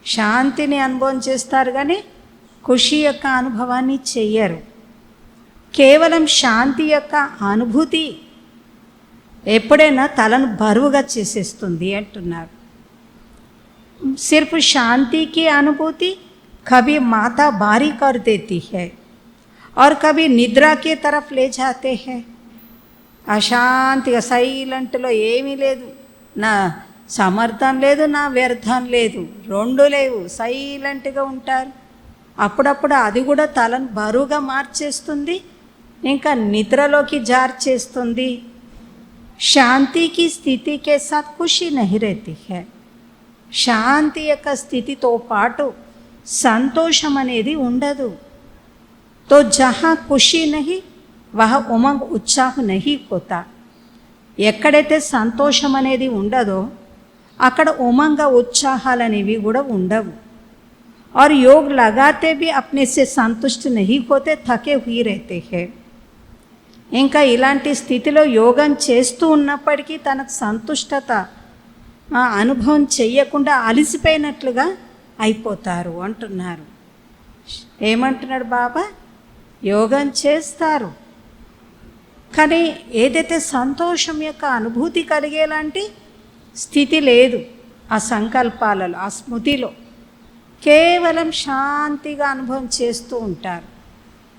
శాంతిని అనుభవం చేస్తారు కానీ ఖుషి యొక్క అనుభవాన్ని చెయ్యరు. కేవలం శాంతి యొక్క అనుభూతి ఎప్పుడైనా తలను బరువుగా చేసేస్తుంది అంటున్నారు. सिर्फ शांति की अनुभूति कभी माथा भारी कर देती है और कभी निद्रा के तरफ ले जाते हैं. అశాంతిగా సైలెంట్లో ఏమీ లేదు, నా సమర్థం లేదు నా వ్యర్థం లేదు, రెండు లేవు, సైలెంట్గా ఉంటారు. అప్పుడప్పుడు అది కూడా తలను బరువుగా మార్చేస్తుంది, ఇంకా నిద్రలోకి జార్చేస్తుంది. శాంతి की स्थिति के साथ खुशी नहीं रहती है. శాంతి యొక్క స్థితితో పాటు సంతోషం అనేది ఉండదు. तो जहाँ खुशी नहीं वह उमंग उत्साह नहीं होता. ఎక్కడైతే సంతోషం అనేది ఉండదో అక్కడ ఉమంగ ఉత్సాహాలు అనేవి కూడా ఉండవు. और योग लगाते भी अपने से संतुष्ट नहीं होते, थके हुए रहते हैं. ఇంకా ఇలాంటి స్థితిలో యోగం చేస్తూ ఉన్నప్పటికీ తనకు సంతుష్టత అనుభవం చెయ్యకుండా అలసిపోయినట్లుగా అయిపోతారు అంటున్నారు. ఏమంటున్నాడు బాబా? యోగం చేస్తారు కానీ ఏదైతే సంతోషం యొక్క అనుభూతి కలిగేలాంటి స్థితి లేదు ఆ సంకల్పాలలో, ఆ స్మృతిలో. కేవలం శాంతిగా అనుభవం చేస్తూ ఉంటారు.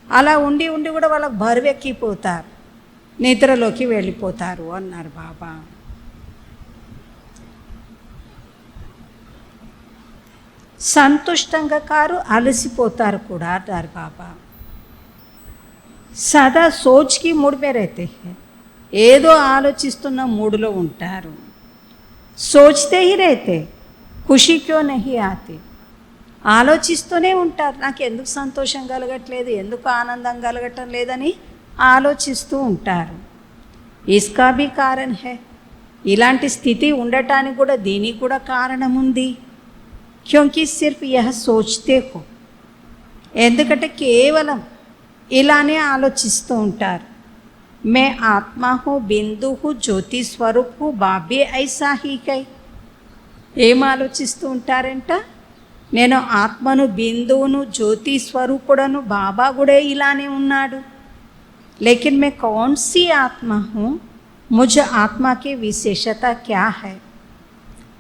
అలా ఉండి ఉండి కూడా వాళ్ళకు బరువెక్కిపోతారు, నిద్రలోకి వెళ్ళిపోతారు అన్నారు బాబా. సంతుష్టంగా కారు అలసిపోతారు కూడా అన్నారు బాబా. సదా సోచ్కి మూడ్ మే रहते हैं, ఏదో ఆలోచిస్తున్న మూడులో ఉంటారు. సోచ్తే హీ रहते, ఖుషి క్యో నహీ ఆతి, ఆలోచిస్తూనే ఉంటారు. నాకు ఎందుకు సంతోషం కలగట్లేదు, ఎందుకు ఆనందం కలగటం లేదని ఆలోచిస్తూ ఉంటారు. ఇస్కా భీ కారణ్ హై, ఇలాంటి స్థితి ఉండటానికి కూడా దీనికి కూడా కారణం ఉంది. క్యోంకి సిర్ఫ్ యహ సోచ్తే హో, ఎందుకంటే కేవలం ఇలానే ఆలోచిస్తూ ఉంటారు. మే ఆత్మ హూ, బిందు హూ, జ్యోతి స్వరూప్ హూ, బాబీ ఐసా హీ కై. ఏం ఆలోచిస్తూ ఉంటారంట? నేను ఆత్మను, బిందువును, జ్యోతి స్వరూపుడను, బాబా కూడా ఇలానే ఉన్నాడు. లేకిన్ మే కౌన్ సి ఆత్మ హూ, ముझ ఆత్మకి విశేషత క్యా హై.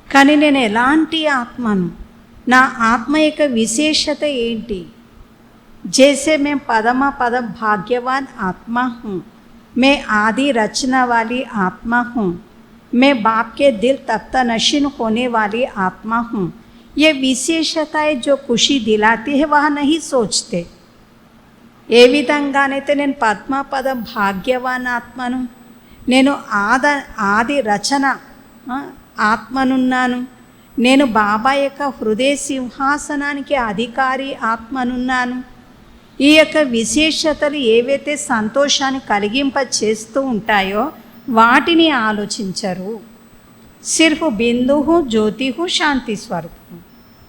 కానీ నేను ఎలాంటి ఆత్మను, నా ఆత్మ యొక్క విశేషత ఏంటి? जैसे मैं पदमा पदम भाग्यवान आत्मा हूँ, मैं आदि रचना वाली आत्मा हूँ, मैं बाप के दिल तख्ता नशीन होने वाली आत्मा हूँ. ये विशेषताएं जो खुशी दिलाती है वह नहीं सोचते. ఏ విధంగానైతే నేను పద్మపదం భాగ్యవాన్ ఆత్మను, నేను ఆది రచన ఆత్మనున్నాను, నేను బాబా యొక్క హృదయ సింహాసనానికి అధికారి ఆత్మనున్నాను. ఈ యొక్క విశేషతలు ఏవైతే సంతోషాన్ని కలిగింప చేస్తూ ఉంటాయో వాటిని ఆలోచించరు. సిర్ఫ్ బిందువు, జ్యోతిహు, శాంతి స్వరూపం.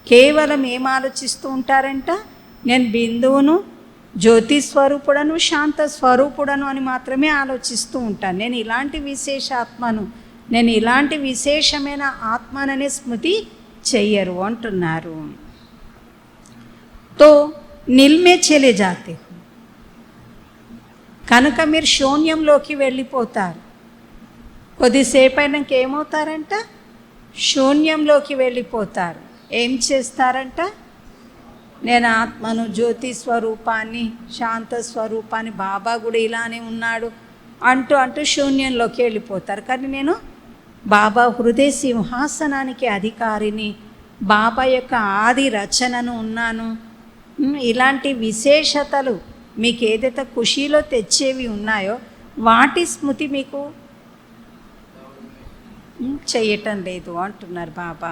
కేవలం ఏం ఆలోచిస్తూ ఉంటారంట? నేను బిందువును, జ్యోతి స్వరూపుడను, శాంత స్వరూపుడను అని మాత్రమే ఆలోచిస్తూ ఉంటాను. నేను ఇలాంటి విశేష ఆత్మను, నేను ఇలాంటి విశేషమైన ఆత్మననే స్మృతి చెయ్యరు అంటున్నారు. తో నిల్మే చెలే జాతే హో, కనుక మీరు శూన్యంలోకి వెళ్ళిపోతారు. కొద్దిసేపు అయినాక ఏమవుతారంట? శూన్యంలోకి వెళ్ళిపోతారు. ఏం చేస్తారంట? నేను ఆత్మను, జ్యోతి స్వరూపాన్ని, శాంత స్వరూపాన్ని, బాబా కూడా ఇలానే ఉన్నాడు అంటూ అంటూ శూన్యంలోకి వెళ్ళిపోతారు. కానీ నేను బాబా హృదయ సింహాసనానికి అధికారిని, బాబా యొక్క ఆది రచనను ఉన్నాను. ఇలాంటి విశేషతలు మీకు ఏదైతే ఖుషీలో తెచ్చేవి ఉన్నాయో వాటి స్మృతి మీకు చేయటం లేదు అంటున్నారు బాబా.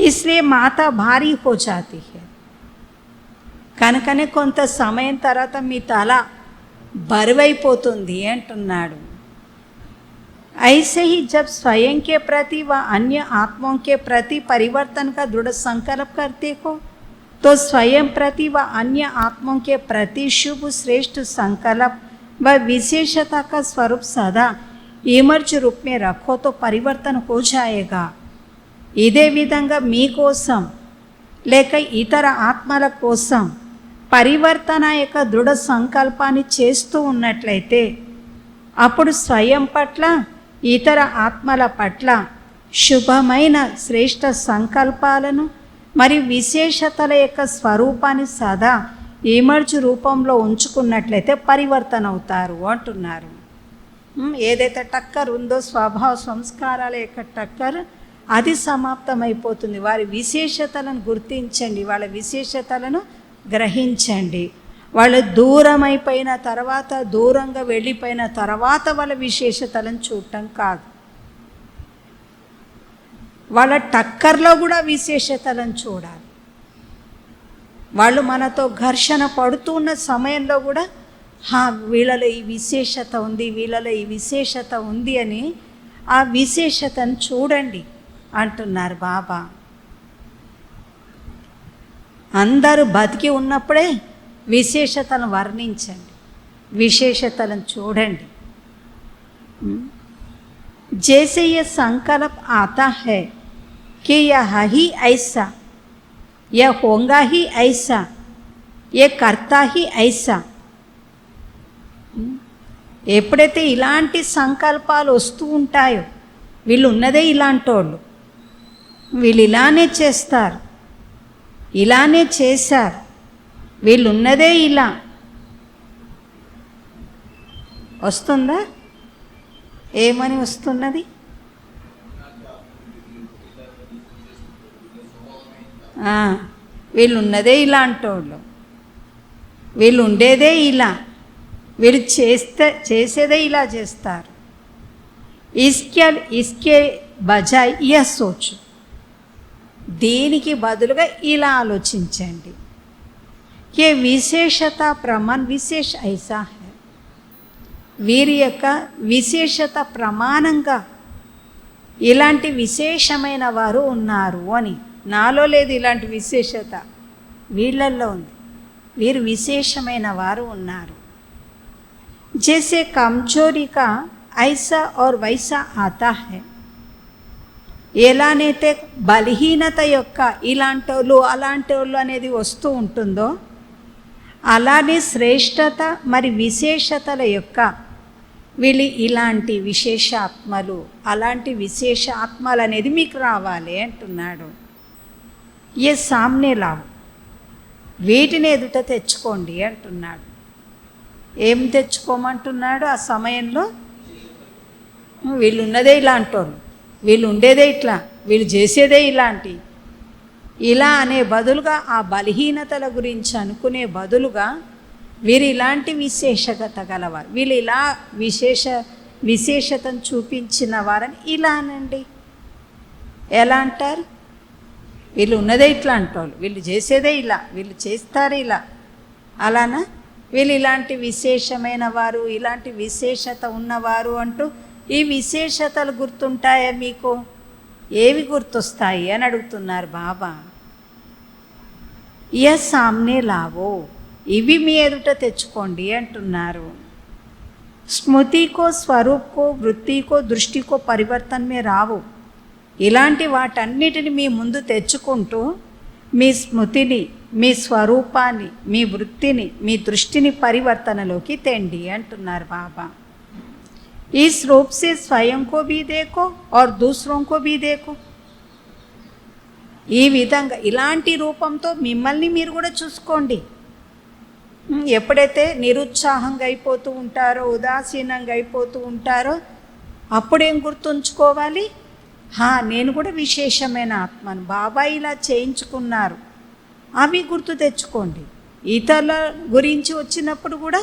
ఇస్లియే మాతా భారీ హో జాతి హై, కనుకనే కొంత సమయం తర్వాత మీ తల బరువైపోతుంది అంటున్నాడు. ऐसे ही जब स्वयं के प्रति व अन्य आत्माओं के प्रति परिवर्तन का दृढ़ संकल्प करते हो तो स्वयं प्रति व अन्य आत्माओं के प्रति शुभ श्रेष्ठ संकल्प व विशेषता का स्वरूप सदा इमर्ज रूप में रखो तो परिवर्तन हो जाएगा. ఇదే విధంగా మీకోసం లేక ఇతర ఆత్మల కోసం పరివర్తన యొక్క దృఢ సంకల్పాన్ని చేస్తూ ఉన్నట్లయితే అప్పుడు స్వయం పట్ల, ఇతర ఆత్మల పట్ల శుభమైన శ్రేష్ఠ సంకల్పాలను మరియు విశేషతల యొక్క స్వరూపాన్ని సదా ఇమర్జ్ రూపంలో ఉంచుకున్నట్లయితే పరివర్తన అవుతారు అంటున్నారు. ఏదైతే టక్కర్ ఉందో స్వభావ సంస్కారాల యొక్క టక్కర్ అది సమాప్తమైపోతుంది. వారి విశేషతలను గుర్తించండి, వాళ్ళ విశేషతలను గ్రహించండి. వాళ్ళు దూరమైపోయిన తర్వాత, దూరంగా వెళ్ళిపోయిన తర్వాత వాళ్ళ విశేషతలను చూడటం కాదు, వాళ్ళ టక్కర్లో కూడా విశేషతలను చూడాలి. వాళ్ళు మనతో ఘర్షణ పడుతున్న సమయంలో కూడా వీళ్ళలో ఈ విశేషత ఉంది, వీళ్ళలో ఈ విశేషత ఉంది అని ఆ విశేషతను చూడండి అంటున్నారు బాబా. అందరూ బతికి ఉన్నప్పుడే విశేషతలను వర్ణించండి, విశేషతలను చూడండి. जैसे ये संकल्प आता है कि यह ही ऐसा, यह होगा ही ऐसा, ये करता ही ऐसा, ఎప్పుడైతే ఇలాంటి సంకల్పాలు వస్తూ ఉంటాయో, వీళ్ళు ఉన్నదే ఇలాంటి వాళ్ళు, వీళ్ళు ఇలానే చేస్తారు, ఇలానే చేశారు, వీళ్ళు ఉన్నదే ఇలా వస్తుందా? ఏమని వస్తున్నది? వీళ్ళు ఉన్నదే ఇలాంటి వాళ్ళు, వీళ్ళు ఉండేదే ఇలా, వీళ్ళు చేసేదే ఇలా చేస్తారు. ఇస్కే బజాయ్ యహ్ సోచు, దీనికి బదులుగా ఇలా ఆలోచించండి. ఏ విశేషత ప్రమాణ విశేష ఐసా హై, వీరి యొక్క విశేషత ప్రమాణంగా ఇలాంటి విశేషమైన వారు ఉన్నారు అని. నాలో లేదు ఇలాంటి విశేషత, వీళ్ళల్లో ఉంది. వీరు విశేషమైన వారు ఉన్నారు. जैसे कमजोरी का ऐसा और वैसा आता है, ఎలానైతే బలహీనత యొక్క ఇలాంటోళ్ళు అలాంటోళ్ళు అనేది వస్తూ ఉంటుందో, అలానే శ్రేష్టత మరి విశేషతల యొక్క వీళ్ళు ఇలాంటి విశేషాత్మలు, అలాంటి విశేషాత్మలు అనేది మీకు రావాలి అంటున్నాడు. ఏ సామ్నే లావు, వీటిని ఎదుట తెచ్చుకోండి అంటున్నాడు. ఏం తెచ్చుకోమంటున్నాడు ఆ సమయంలో? వీళ్ళు ఉన్నదే ఇలాంటి వాళ్ళు, వీళ్ళు ఉండేదే ఇట్లా, వీళ్ళు చేసేదే ఇలాంటి, ఇలా అనే బదులుగా, ఆ బలహీనతల గురించి అనుకునే బదులుగా వీరు ఇలాంటి విశేషత గలవారు, వీళ్ళు ఇలా విశేషతను చూపించిన వారని ఇలా అనండి. ఎలా అంటారు? వీళ్ళు ఉన్నదే ఇట్లా అంటారు, వీళ్ళు చేసేదే ఇలా, వీళ్ళు చేస్తారు ఇలా, అలానా? వీళ్ళు ఇలాంటి విశేషమైన వారు, ఇలాంటి విశేషత ఉన్నవారు అంటూ ఈ విశేషతలు గుర్తుంటాయా మీకు? ఏవి గుర్తొస్తాయి అని అడుగుతున్నారు బాబా. యహ్ సామ్నే లావో, ఇవి మీ ఎదుట తెచ్చుకోండి అంటున్నారు. స్మృతికో స్వరూప్కో వృత్తికో దృష్టికో పరివర్తనమే రావు. ఇలాంటి వాటన్నిటిని మీ ముందు తెచ్చుకుంటూ మీ స్మృతిని, మీ స్వరూపాన్ని, మీ వృత్తిని, మీ దృష్టిని పరివర్తనలోకి తెండి అంటున్నారు బాబా. इस रूप से स्वयं को भी देखो और दूसरों को भी देखो. ఈ విధంగా ఇలాంటి రూపంతో మిమ్మల్ని మీరు కూడా చూసుకోండి. ఎప్పుడైతే నిరుత్సాహంగా అయిపోతూ ఉంటారో, ఉదాసీనంగా అయిపోతూ ఉంటారో, అప్పుడేం గుర్తుంచుకోవాలి? నేను కూడా విశేషమైన ఆత్మను, బాబా ఇలా చేయించుకున్నారు, అవి గుర్తు తెచ్చుకోండి. ఇతరుల గురించి వచ్చినప్పుడు కూడా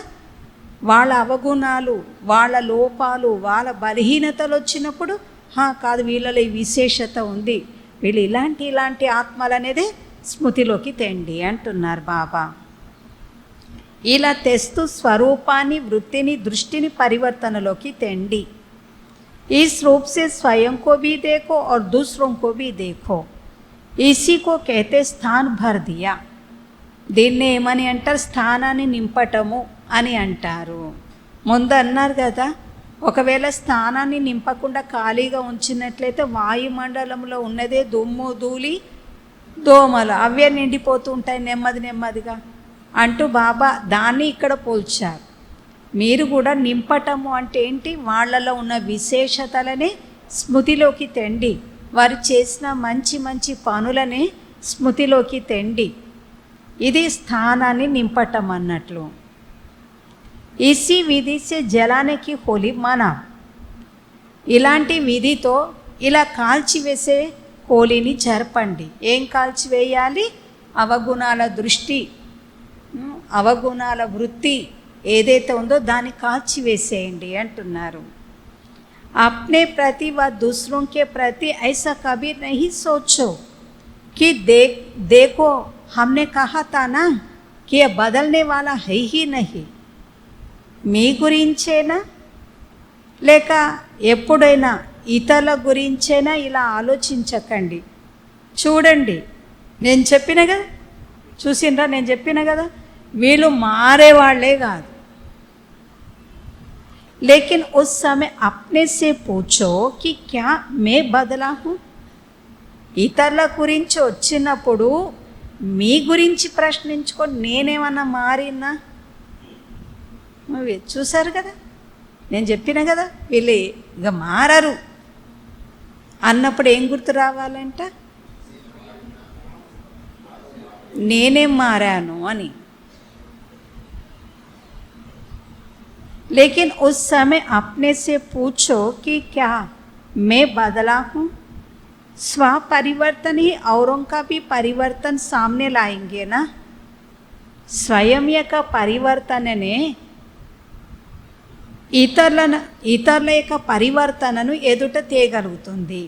వాళ్ళ అవగుణాలు, వాళ్ళ లోపాలు, వాళ్ళ బలహీనతలు వచ్చినప్పుడు కాదు, వీళ్ళలో ఈ విశేషత ఉంది, వీళ్ళు ఇలాంటి ఆత్మలు అనేది స్మృతిలోకి తెండి అంటున్నారు బాబా. ఇలా తెస్తూ స్వరూపాన్ని, వృత్తిని, దృష్టిని పరివర్తనలోకి తెండి. इस रूप से स्वयं को भी देखो और दूसरों को भी देखो. इसी को कहते स्थान भर दिया. దీన్ని ఏమని అంటారు? స్థానాన్ని నింపటము అని అంటారు. ముందు అన్నారు కదా, ఒకవేళ స్థానాన్ని నింపకుండా ఖాళీగా ఉంచినట్లయితే వాయుమండలంలో ఉన్నదే దుమ్ము, ధూళి, దోమలు, అవే నిండిపోతూ ఉంటాయి నెమ్మదిగా అంటూ బాబా దాన్ని ఇక్కడ పోల్చారు. మీరు కూడా నింపటము అంటే ఏంటి? వాళ్ళలో ఉన్న విశేషతలని స్మృతిలోకి తెండి, వారు చేసిన మంచి పనులని స్మృతిలోకి తెండి. ఇది స్థానాన్ని నింపటం అన్నట్లు. ఇసి విధి సే జలానికి హోలీ మనా, ఇలాంటి విధితో ఇలా కాల్చివేసే హోలీని జరపండి. ఏం కాల్చివేయాలి? అవగుణాల దృష్టి, అవగుణాల వృత్తి ఏదైతే ఉందో దాన్ని కాల్చివేసేయండి అంటున్నారు. अपने प्रति व दूसरों के प्रति ऐसा कभी नहीं सोचो कि देखो हमने कहा था ना कि यह बदलने वाला है ही नहीं. మీ గురించేనా లేక ఎప్పుడైనా ఇతరుల గురించేనా ఇలా ఆలోచించకండి. చూడండి, నేను చెప్పిన కదా, చూసిండ్రా, నేను చెప్పిన కదా, వీళ్ళు మారేవాళ్లే కాదు. लेकिन उस समय अपने से पूछो कि क्या मैं बदला हूँ. ఇతరుల గురించి వచ్చినప్పుడు మీ గురించి ప్రశ్నించుకో, నేనేమన్నా మారినా. చూశారు కదా, నేను చెప్పిన కదా, వీళ్ళు ఇక మారరు అన్నప్పుడు ఏం గుర్తు రావాలంట, నేనేం మారాను అని. लेकिन उस समय अपने से पूछो कि क्या मैं बदला हूँ. स्व परिवर्तन ही औरों का भी परिवर्तन सामने लाएंगे ना. స్వయం యొక్క పరివర్తననే ఇతరుల యొక్క పరివర్తనను ఎదుట తేగలుగుతుంది.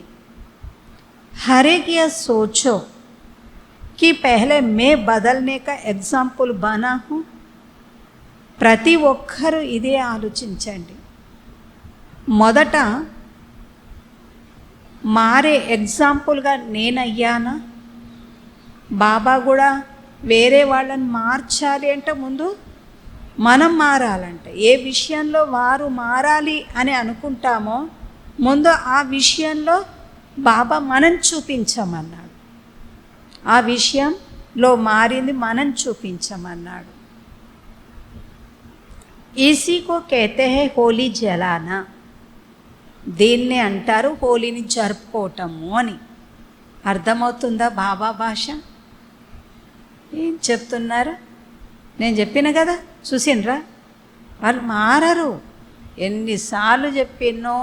हर एक यह सोचो कि पहले मैं बदलने का एग्जाम्पल बना हूँ. ప్రతి ఒక్కరూ ఇదే ఆలోచించండి. మొదట మారే ఎగ్జాంపుల్గా నేనయ్యానా. బాబా కూడా వేరే వాళ్ళని మార్చాలి అంటే ముందు మనం మారాలంట. ఏ విషయంలో వారు మారాలి అని అనుకుంటామో ముందు ఆ విషయంలో బాబా మనం చూపించమన్నాడు. ఆ విషయంలో మారింది మనం చూపించమన్నాడు. इसी को कहते हैं హోలీ జలానా. దీన్నే అంటారు హోలీని జరుపుకోవటము అని. అర్థమవుతుందా బాబా భాష? ఏం చెప్తున్నారు? నేను చెప్పిన కదా, చూసినరా, వాళ్ళు మారరు. ఎన్నిసార్లు చెప్పినో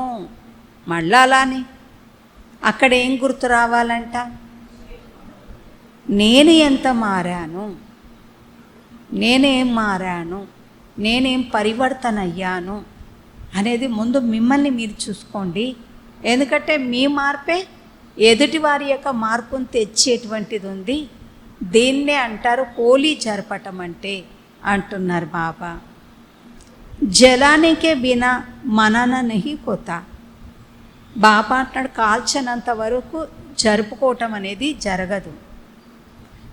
మళ్ళా అలానే. అక్కడ ఏం గుర్తు రావాలంట, నేను ఎంత మారాను, నేనేం మారాను, నేనేం పరివర్తన అయ్యాను అనేది ముందు మిమ్మల్ని మీరు చూసుకోండి. ఎందుకంటే మీ మార్పే ఎదుటి వారి యొక్క మార్పును తెచ్చేటువంటిది ఉంది. దీన్నే అంటారు హోలీ జరపటం అంటే అంటున్నారు బాబా. జలానికే బినా మనన నహీ హోతా. బాబా అంటాడు కాల్చనంత వరకు జరుపుకోవటం అనేది జరగదు.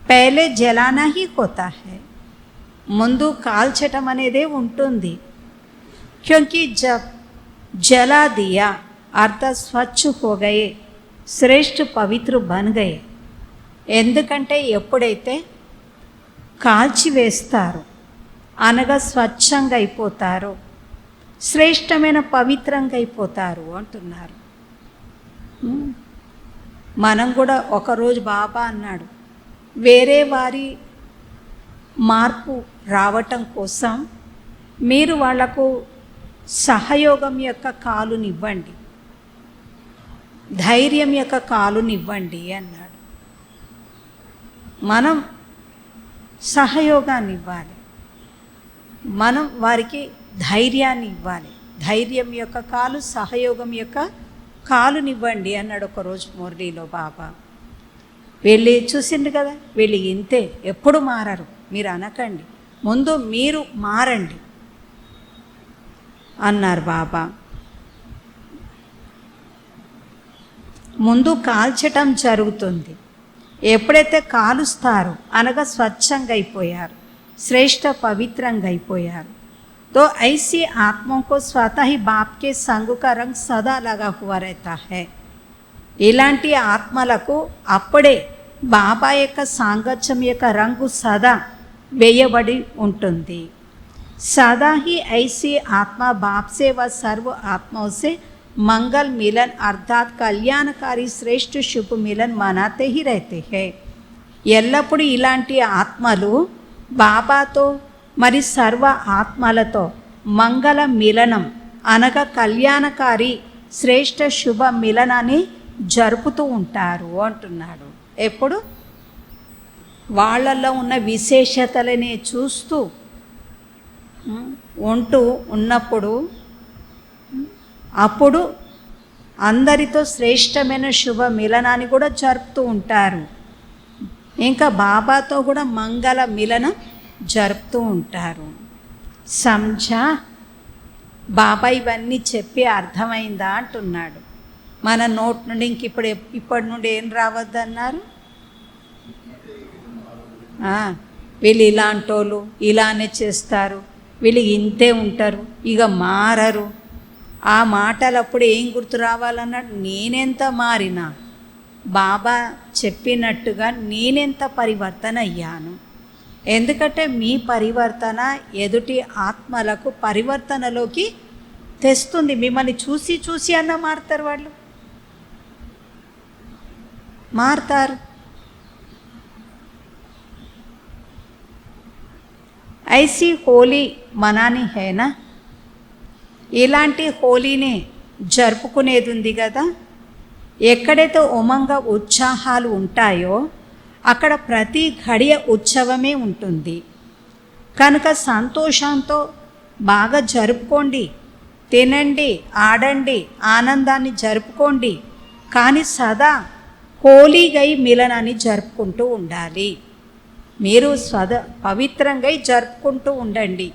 పహలే జలానా హీ హోతా హై. ముందు కాల్చటం అనేదే ఉంటుంది. क्योंकि जब जला दिया अर्थात स्वच्छ हो गए, శ్రేష్ఠ పవిత్ర బన్ గయే. ఎందుకంటే ఎప్పుడైతే కాల్చివేస్తారో అనగా స్వచ్ఛంగా అయిపోతారో శ్రేష్టమైన పవిత్రంగా అయిపోతారు అంటున్నారు. మనం కూడా ఒకరోజు బాబా అన్నాడు, వేరే వారి మార్పు రావటం కోసం మీరు వాళ్లకు సహయోగం యొక్క కాలునివ్వండి, ధైర్యం యొక్క కాలునివ్వండి అన్నాడు. మనం సహయోగాన్ని ఇవ్వాలి, మనం వారికి ధైర్యాన్ని ఇవ్వాలి. ధైర్యం యొక్క కాలు, సహయోగం యొక్క కాలునివ్వండి అన్నాడు ఒకరోజు మురళీలో బాబా. వీళ్ళు చూసిండు కదా, వీళ్ళు ఇంతే, ఎప్పుడు మారరు. మీరు అనకండి, ముందు మీరు మారండి అన్నారు బాబా. ముందు కాల్చటం జరుగుతుంది. ఎప్పుడైతే కాలుస్తారో అనగా స్వచ్ఛంగా అయిపోయారు, శ్రేష్ఠ పవిత్రంగా అయిపోయారు. तो ऐसी आत्माओं को स्वतः ही बाप के संग का रंग सदा लगा हुआ रहता है. ఇలాంటి ఆత్మలకు అప్పుడే బాబా యొక్క సాంగత్యం యొక్క రంగు సదా వేయబడి ఉంటుంది. सदा ही ऐसी आत्मा बाप से व सर्व आत्माओं से मंगल मिलन अर्थात कल्याणकारी श्रेष्ठ शुभ मिलन मनाते ही रहते हैं. ఎల్లప్పుడూ ఇలాంటి ఆత్మలు బాబాతో మరి సర్వ ఆత్మలతో మంగళ మిలనం అనగా కళ్యాణకారి శ్రేష్ఠ శుభ మిలనాన్ని జరుపుతూ ఉంటారు అంటున్నాడు. ఎప్పుడు వాళ్ళల్లో ఉన్న విశేషతలనే చూస్తూ ఉంటూ ఉన్నప్పుడు అప్పుడు అందరితో శ్రేష్టమైన శుభ మిలనాన్ని కూడా జరుపుతూ ఉంటారు. ఇంకా బాబాతో కూడా మంగళ మిలనం జరుపుతూ ఉంటారు. సంజా బాబా ఇవన్నీ చెప్పి అర్థమైందా అంటున్నాడు. మన నోట్ నుండి ఇంక ఇప్పటి నుండి ఏం రావద్దన్నారు, వీళ్ళు ఇలాంటోళ్ళు ఇలానే చేస్తారు, వీళ్ళు ఇంతే ఉంటారు, ఇక మారరు ఆ మాటలప్పుడు ఏం గుర్తు రావాలన్నాడు, నేనెంత మారినా బాబా చెప్పినట్టుగా నేనెంత పరివర్తన అయ్యాను. ఎందుకంటే మీ పరివర్తన ఎదుటి ఆత్మలకు పరివర్తనలోకి తెస్తుంది. మిమ్మల్ని చూసి చూసి అన్న మారుతారు, వాళ్ళు మారుతారు. ఐసీ హోలీ మనాని హేనా, ఇలాంటి హోలీని జరుపుకునేది ఉంది కదా. ఎక్కడైతే ఉమంగ ఉత్సాహాలు ఉంటాయో అక్కడ ప్రతి ఘడియ ఉత్సవమే ఉంటుంది. కనుక సంతోషంతో బాగా జరుపుకోండి, తినండి, ఆడండి, ఆనందాన్ని జరుపుకోండి. కానీ సదా హోలీగై మిలనాన్ని జరుపుకుంటూ ఉండాలి. మీరు పవిత్రంగా జరుపుకుంటూ ఉండండి.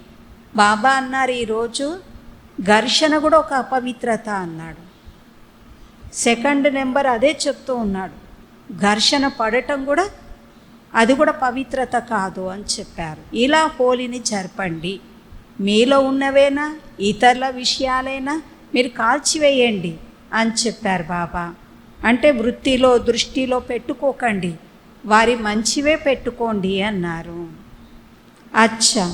బాబా అన్నారు ఈరోజు ఘర్షణ కూడా ఒక అపవిత్రత అన్నాడు. సెకండ్ నెంబర్ అదే చెప్తూ ఉన్నాడు, ఘర్షణ పడటం కూడా అది కూడా పవిత్రత కాదు అని చెప్పారు. ఇలా హోలీని జరపండి. మీలో ఉన్నవేనా ఇతరుల విషయాలైనా మీరు కాల్చివేయండి అని చెప్పారు బాబా. అంటే వృత్తిలో దృష్టిలో పెట్టుకోకండి, వారి మంచివే పెట్టుకోండి అన్నారు. అచ్చా,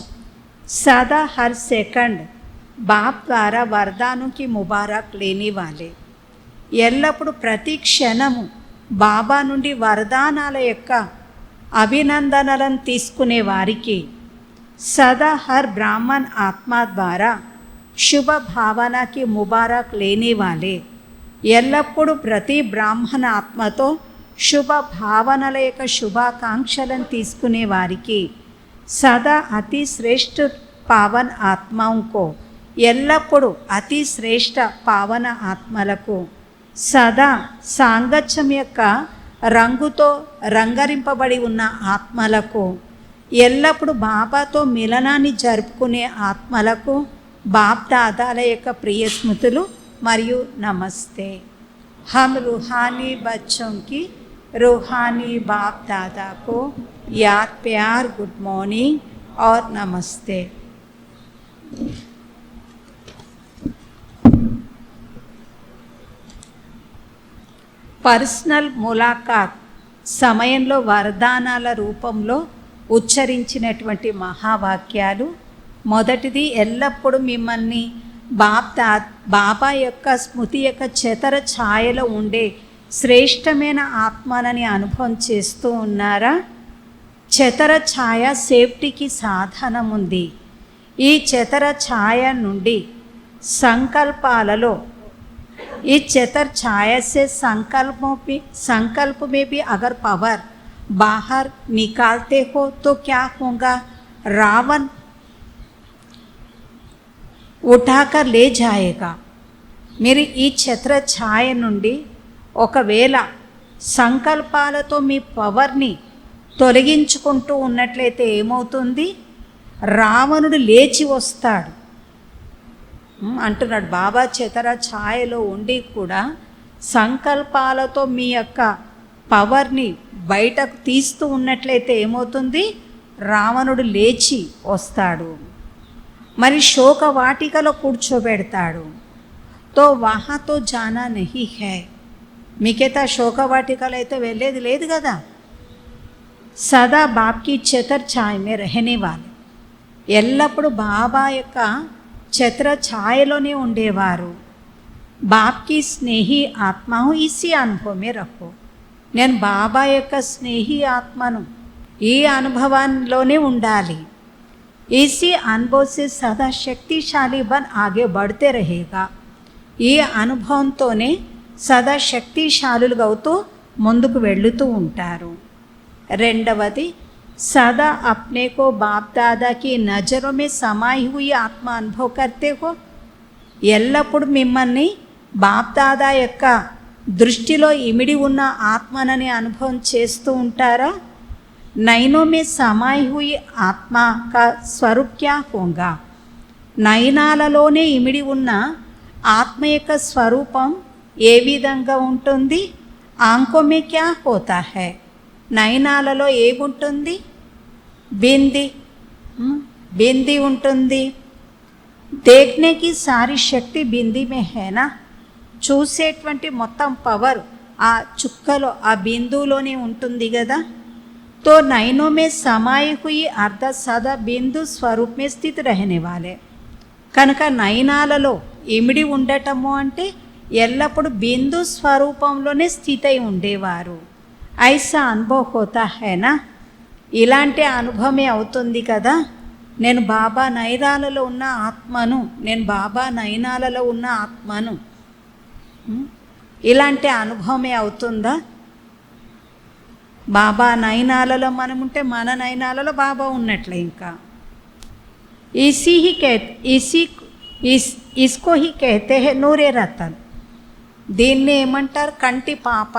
సదా హర్ సెకండ్ బాప్ ద్వారా వరదానుకి ముబారక్ లేని వాళ్ళే. ఎల్లప్పుడూ ప్రతి క్షణము బాబా నుండి వరదానాల యొక్క అభినందనలను తీసుకునే వారికి సదా హర్ బ్రాహ్మణ్ ఆత్మ ద్వారా శుభ భావనకి ముబారక్ లేని వాళ్ళే. ఎల్లప్పుడూ ప్రతి బ్రాహ్మణ ఆత్మతో శుభ భావనల యొక్క శుభాకాంక్షలను తీసుకునే వారికి సదా అతి శ్రేష్ఠ పావన్ ఆత్మకు, ఎల్లప్పుడూ అతి శ్రేష్ఠ పావన ఆత్మలకు సదా సాంగత్యం యొక్క రంగుతో రంగరింపబడి ఉన్న ఆత్మలకు, ఎల్లప్పుడూ బాబాతో మిలనాన్ని జరుపుకునే ఆత్మలకు బాప్ దాదాల యొక్క ప్రియ స్మృతులు మరియు నమస్తే. हम रूहानी बच्चों की रूहानी बाप दादा को याद प्यार गुड मॉर्निंग और नमस्ते. పర్సనల్ ములాఖాత్ సమయంలో వరదానాల రూపంలో ఉచ్చరించినటువంటి మహావాక్యాలు. మొదటిది, ఎల్లప్పుడూ మిమ్మల్ని బాబా యొక్క స్మృతి యొక్క చతర ఛాయలో ఉండే శ్రేష్టమైన ఆత్మనని అనుభవం చేస్తూ ఉన్నారా? చతర ఛాయ సేఫ్టీకి సాధనం ఉంది. ఈ చతర ఛాయ నుండి సంకల్పాలలో इस चतर छाया से संकल्प में भी अगर पावर बाहर निकालते हो तो क्या होगा? रावण उठाकर ले जाएगा. మీరు ఈ ఛత్ర ఛాయ నుండి ఒకవేళ సంకల్పాలతో మీ పవర్ని తొలగించుకుంటూ ఉన్నట్లయితే ఏమవుతుంది? రావణుడు లేచి వస్తాడు అంటున్నాడు బాబా. చతర ఛాయలో ఉండి కూడా సంకల్పాలతో మీ యొక్క పవర్ని బయటకు తీస్తూ ఉన్నట్లయితే ఏమవుతుంది? రావణుడు లేచి వస్తాడు, మరి శోక వాటికలో కూర్చోబెడతాడు. తో వహాతో జానా నహీ హై. మీకైతే శోక వాటికలో అయితే వెళ్ళేది లేదు కదా. సదా బాప్కి చతర్ ఛాయ్ మే రహనే వాలే, ఎల్లప్పుడూ బాబా యొక్క ఛత్ర ఛాయలోనే ఉండేవారు. బాప్కి స్నేహి ఆత్మను ఇసి అనుభవమే రఖో. నేను బాబా యొక్క స్నేహి ఆత్మను ఈ అనుభవంలోనే ఉండాలి. ఇసి అనుభవ సే సదా శక్తిశాలి బన్ ఆగే బడితే రహేగా. ఈ అనుభవంతోనే సదా శక్తిశాలులుగా అవుతూ ముందుకు వెళుతూ ఉంటారు. రెండవది, सदा अपने को बाप दादा की नज़रों में समाई हुई आत्मा अनुभव करते हो. ఎల్లప్పుడు మిమ్మల్ని బాప్ దాదా యొక్క దృష్టిలో ఇమిడి ఉన్న ఆత్మనని అనుభవం చేస్తూ ఉంటారా? నైనో మే సమాయి హుయి ఆత్మ కా స్వరూప్ క్యా హోగా. నయనాలలోనే ఇమిడి ఉన్న ఆత్మ యొక్క స్వరూపం ఏ విధంగా ఉంటుంది? ఆంఖో మే క్యా హోతా హై. నయనాలలో ఏముంటుంది? బింది ఉంటుంది. देखने की सारी शक्ति बिंदी में है ना, చూసేటువంటి మొత్తం పవర్ ఆ చుక్కలో ఆ బిందువులోనే ఉంటుంది కదా. तो नयनों में समाई हुई अर्ध सदा बिंदु स्वरूप में स्थित रहने वाले, కనుక నయనాలలో ఇమిడి ఉండటము అంటే ఎల్లప్పుడు బిందు స్వరూపంలోనే స్థితి అయి ఉండేవారు. ఐసా అనుభవ హోతా హేనా, ఇలాంటి అనుభవమే అవుతుంది కదా. నేను బాబా నయనాలలో ఉన్న ఆత్మను, నేను బాబా నయనాలలో ఉన్న ఆత్మను, ఇలాంటి అనుభవమే అవుతుందా. బాబా నయనాలలో మనం ఉంటే మన నయనాలలో బాబా ఉన్నట్లే. ఇంకా इसको ही कहते हैं नूरे रतन, దీన్ని ఏమంటారు, కంటి పాప.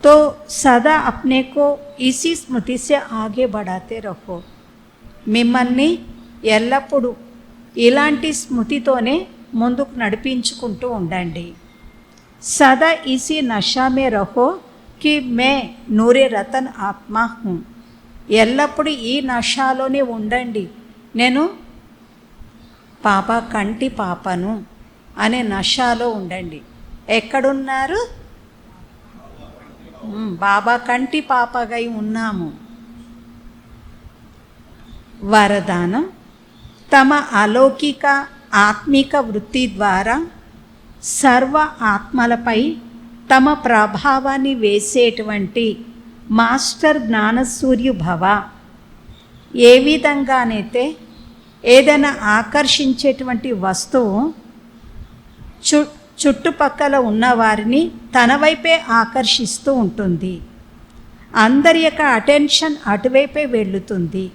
तो सदा अपने को इसी स्मृति से आगे बढ़ाते रहो, మిమ్మల్ని ఎల్లప్పుడూ ఇలాంటి స్మృతితోనే ముందుకు నడిపించుకుంటూ ఉండండి. సదా ఇసి నషా మే రహో కి మే నూరే రతన్ ఆత్మా హూ, ఎల్లప్పుడూ ఈ నషాలోనే ఉండండి, నేను పాప కంటి పాపను అనే నషాలో ఉండండి. ఎక్కడున్నారు, బాబా కంటి పాపగా ఉన్నాము. వరదానం, తమ అలౌకిక ఆత్మిక వృత్తి ద్వారా సర్వ ఆత్మలపై తమ ప్రభావాన్ని వేసేటువంటి మాస్టర్ జ్ఞానసూర్యు భవ. ఏ విధంగానైతే ఏదైనా ఆకర్షించేటువంటి వస్తువు చుట్టుపక్కల ఉన్నవారిని తన వైపే ఆకర్షిస్తూ ఉంటుంది, అందరి యొక్క అటెన్షన్ అటువైపే వెళుతుంది,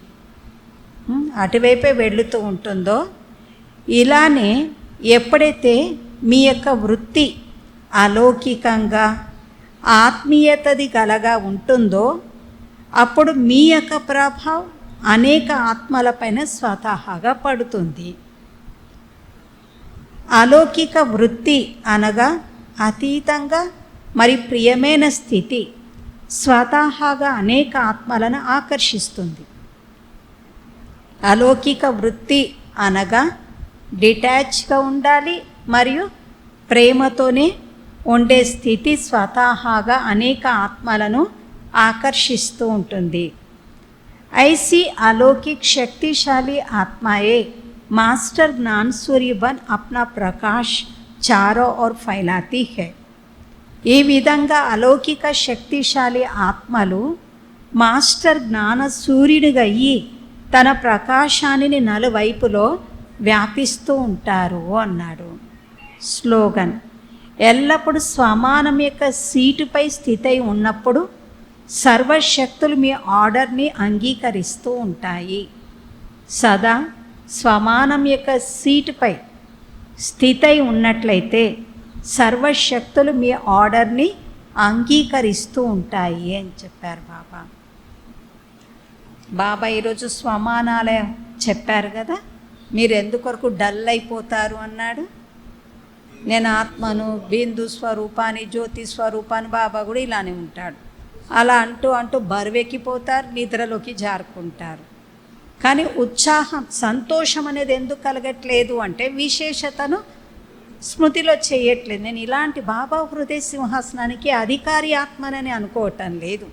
అటువైపే వెళుతూ ఉంటుందో, ఇలానే ఎప్పుడైతే మీ యొక్క వృత్తి అలౌకికంగా ఆత్మీయతది కలగా ఉంటుందో అప్పుడు మీ యొక్క ప్రభావం అనేక ఆత్మలపైన స్వతహాగా పడుతుంది. అలౌకిక వృత్తి అనగా అతీతంగా మరి ప్రియమైన స్థితి స్వతహాగా అనేక ఆత్మలను ఆకర్షిస్తుంది. అలౌకిక వృత్తి అనగా డిటాచ్గా ఉండాలి మరియు ప్రేమతోనే ఉండే స్థితి స్వతహాగా అనేక ఆత్మలను ఆకర్షిస్తూ ఉంటుంది. ऐसी अलौकिक शक्तिशाली आत्माएं मास्टर ज्ञान सूर्य बन अपना प्रकाश चारों ओर फैलाती है. ఈ విధంగా అలౌకిక శక్తిశాలి ఆత్మలు మాస్టర్ జ్ఞాన సూర్యుడిగా అయ్యి తన ప్రకాశాన్ని నలువైపులో వ్యాపిస్తూ ఉంటారు అన్నాడు. స్లోగన్, ఎల్లప్పుడూ స్వమానం యొక్క సీటుపై స్థితి అయి ఉన్నప్పుడు సర్వశక్తులు మీ ఆర్డర్ని అంగీకరిస్తూ ఉంటాయి. సదా స్వమానం యొక్క సీటుపై స్థితి అయి ఉన్నట్లయితే సర్వశక్తులు మీ ఆర్డర్ని అంగీకరిస్తూ ఉంటాయి అని చెప్పారు బాబా. బాబా ఈరోజు స్వమానాలయం చెప్పారు కదా, మీరు ఎందుకొరకు డల్ అయిపోతారు అన్నాడు. నేను ఆత్మను, బిందు స్వరూపాన్ని, జ్యోతి స్వరూపాన్ని, బాబా కూడా ఇలానే ఉంటాడు. అలా అంటూ అంటూ బరువెక్కిపోతారు, నిద్రలోకి జారుకుంటారు. కానీ ఉత్సాహం, సంతోషం అనేది ఎందుకు కలగట్లేదు అంటే విశేషతను స్మృతిలో చేయట్లేదు. నేను ఇలాంటి బాబా హృదయ సింహాసనానికి అధికారి ఆత్మనని అనుకోవటం లేదు.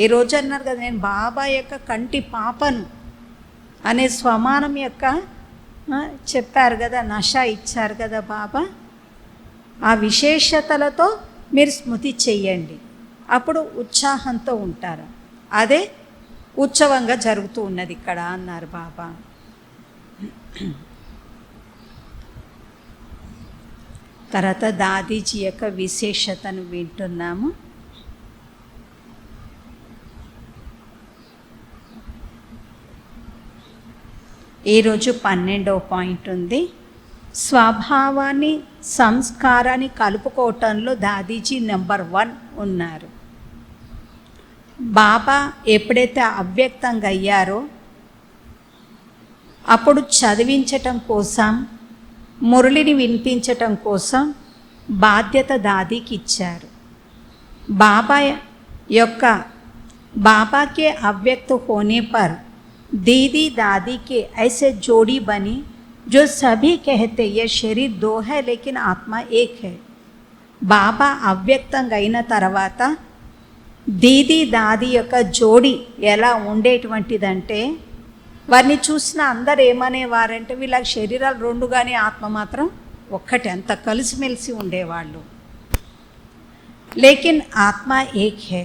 ఈరోజు అన్నారు కదా, నేను బాబా యొక్క కంటి పాపను అనే స్వమానం యొక్క చెప్పారు కదా, నష ఇచ్చారు కదా బాబా. ఆ విశేషతలతో మీరు స్మృతి చెయ్యండి, అప్పుడు ఉత్సాహంతో ఉంటారు. అదే ఉత్సవంగా జరుగుతూ ఉన్నది ఇక్కడ అన్నారు బాబా. తర్వాత దాదీజీ యొక్క విశేషతను వింటున్నాము. ఈరోజు 12వ పాయింట్ ఉంది. స్వభావాన్ని సంస్కారాన్ని కలుపుకోవటంలో దాదీజీ నెంబర్ 1 ఉన్నారు. బాబా ఎప్పుడైతే అవ్యక్తంగా అయ్యారో అప్పుడు చదివించటం కోసం, మురళిని వినిపించటం కోసం బాధ్యత దాదీకి ఇచ్చారు. बाबा के अव्यक्त होने पर दीदी दादी के ऐसे जोड़ी बनी जो सभी कहते ये शरीर दो है लेकिन आत्मा एक है. బాబా అవ్యక్తంగా అయిన తర్వాత దీది దాది యొక్క జోడి ఎలా ఉండేటువంటిదంటే వారిని చూసిన అందరు ఏమనేవారంటే వీళ్ళ శరీరాలు రెండు కానీ ఆత్మ మాత్రం ఒక్కటే, అంత కలిసిమెలిసి ఉండేవాళ్ళు. లేకిన్ ఆత్మ ఏక్ హే,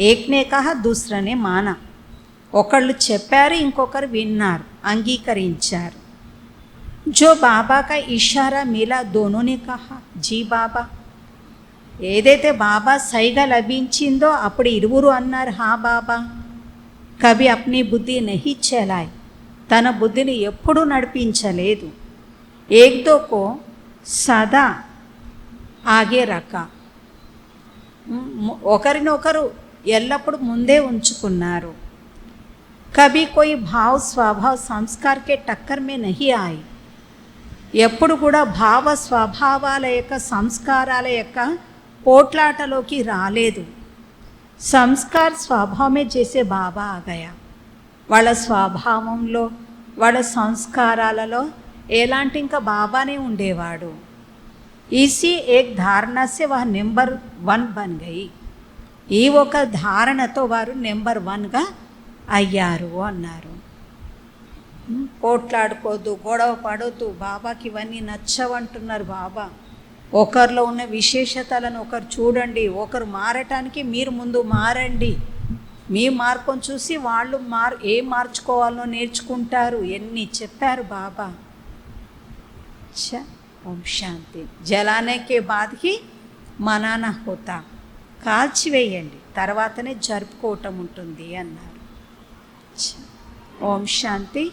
ఏక్నే కహా దూసరనే మానా. ఒకళ్ళు చెప్పారు, ఇంకొకరు విన్నారు, అంగీకరించారు. జో బాబా కా ఇషారా మిలా దోనోనే కహా జీ బాబా. ఏదైతే బాబా సైగ లభించిందో అప్పుడు ఇరువురు అన్నారు హా బాబా. కవి అప్ని బుద్ధి నహి చలాయ్, తన బుద్ధిని ఎప్పుడూ నడిపించలేదు. ఏక్ దోకో సదా ఆగే రకా, ఒకరినొకరు ఎల్లప్పుడూ ముందే ఉంచుకున్నారు. కభీ కోయి భావ్ స్వభావ్ సంస్కార్ కే టక్కర్ మే నహి ఆయ్, ఎప్పుడు కూడా భావ స్వభావాల యొక్క సంస్కారాల యొక్క పోట్లాటలోకి రాలేదు. సంస్కార్ స్వభావమే చేసే బాబా ఆగయా. వాళ్ళ స్వభావంలో వాళ్ళ సంస్కారాలలో ఎలాంటి ఇంకా బాబానే ఉండేవాడు. ఈసీ ఏక్ ధారణసే వా నెంబర్ 1 బన్ గయి, ఈ ఒక ధారణతో వారు నెంబర్ 1గా అయ్యారు అన్నారు. పోట్లాడుకోవద్దు, గొడవ పడొద్దు, బాబాకి ఇవన్నీ నచ్చవంటున్నారు బాబా. ఒకరిలో ఉన్న విశేషతలను ఒకరు చూడండి, ఒకరు మారటానికి మీరు ముందు మారండి, మీ మార్పును చూసి వాళ్ళు ఏం మార్చుకోవాలో నేర్చుకుంటారు. ఎన్ని చెప్పారు బాబా. ఓం శాంతి. జలానేకే బాద్కి మనానా హోతా, కాల్చివేయండి తర్వాతనే జరుపుకోవటం ఉంటుంది అన్నారు. ఓం శాంతి.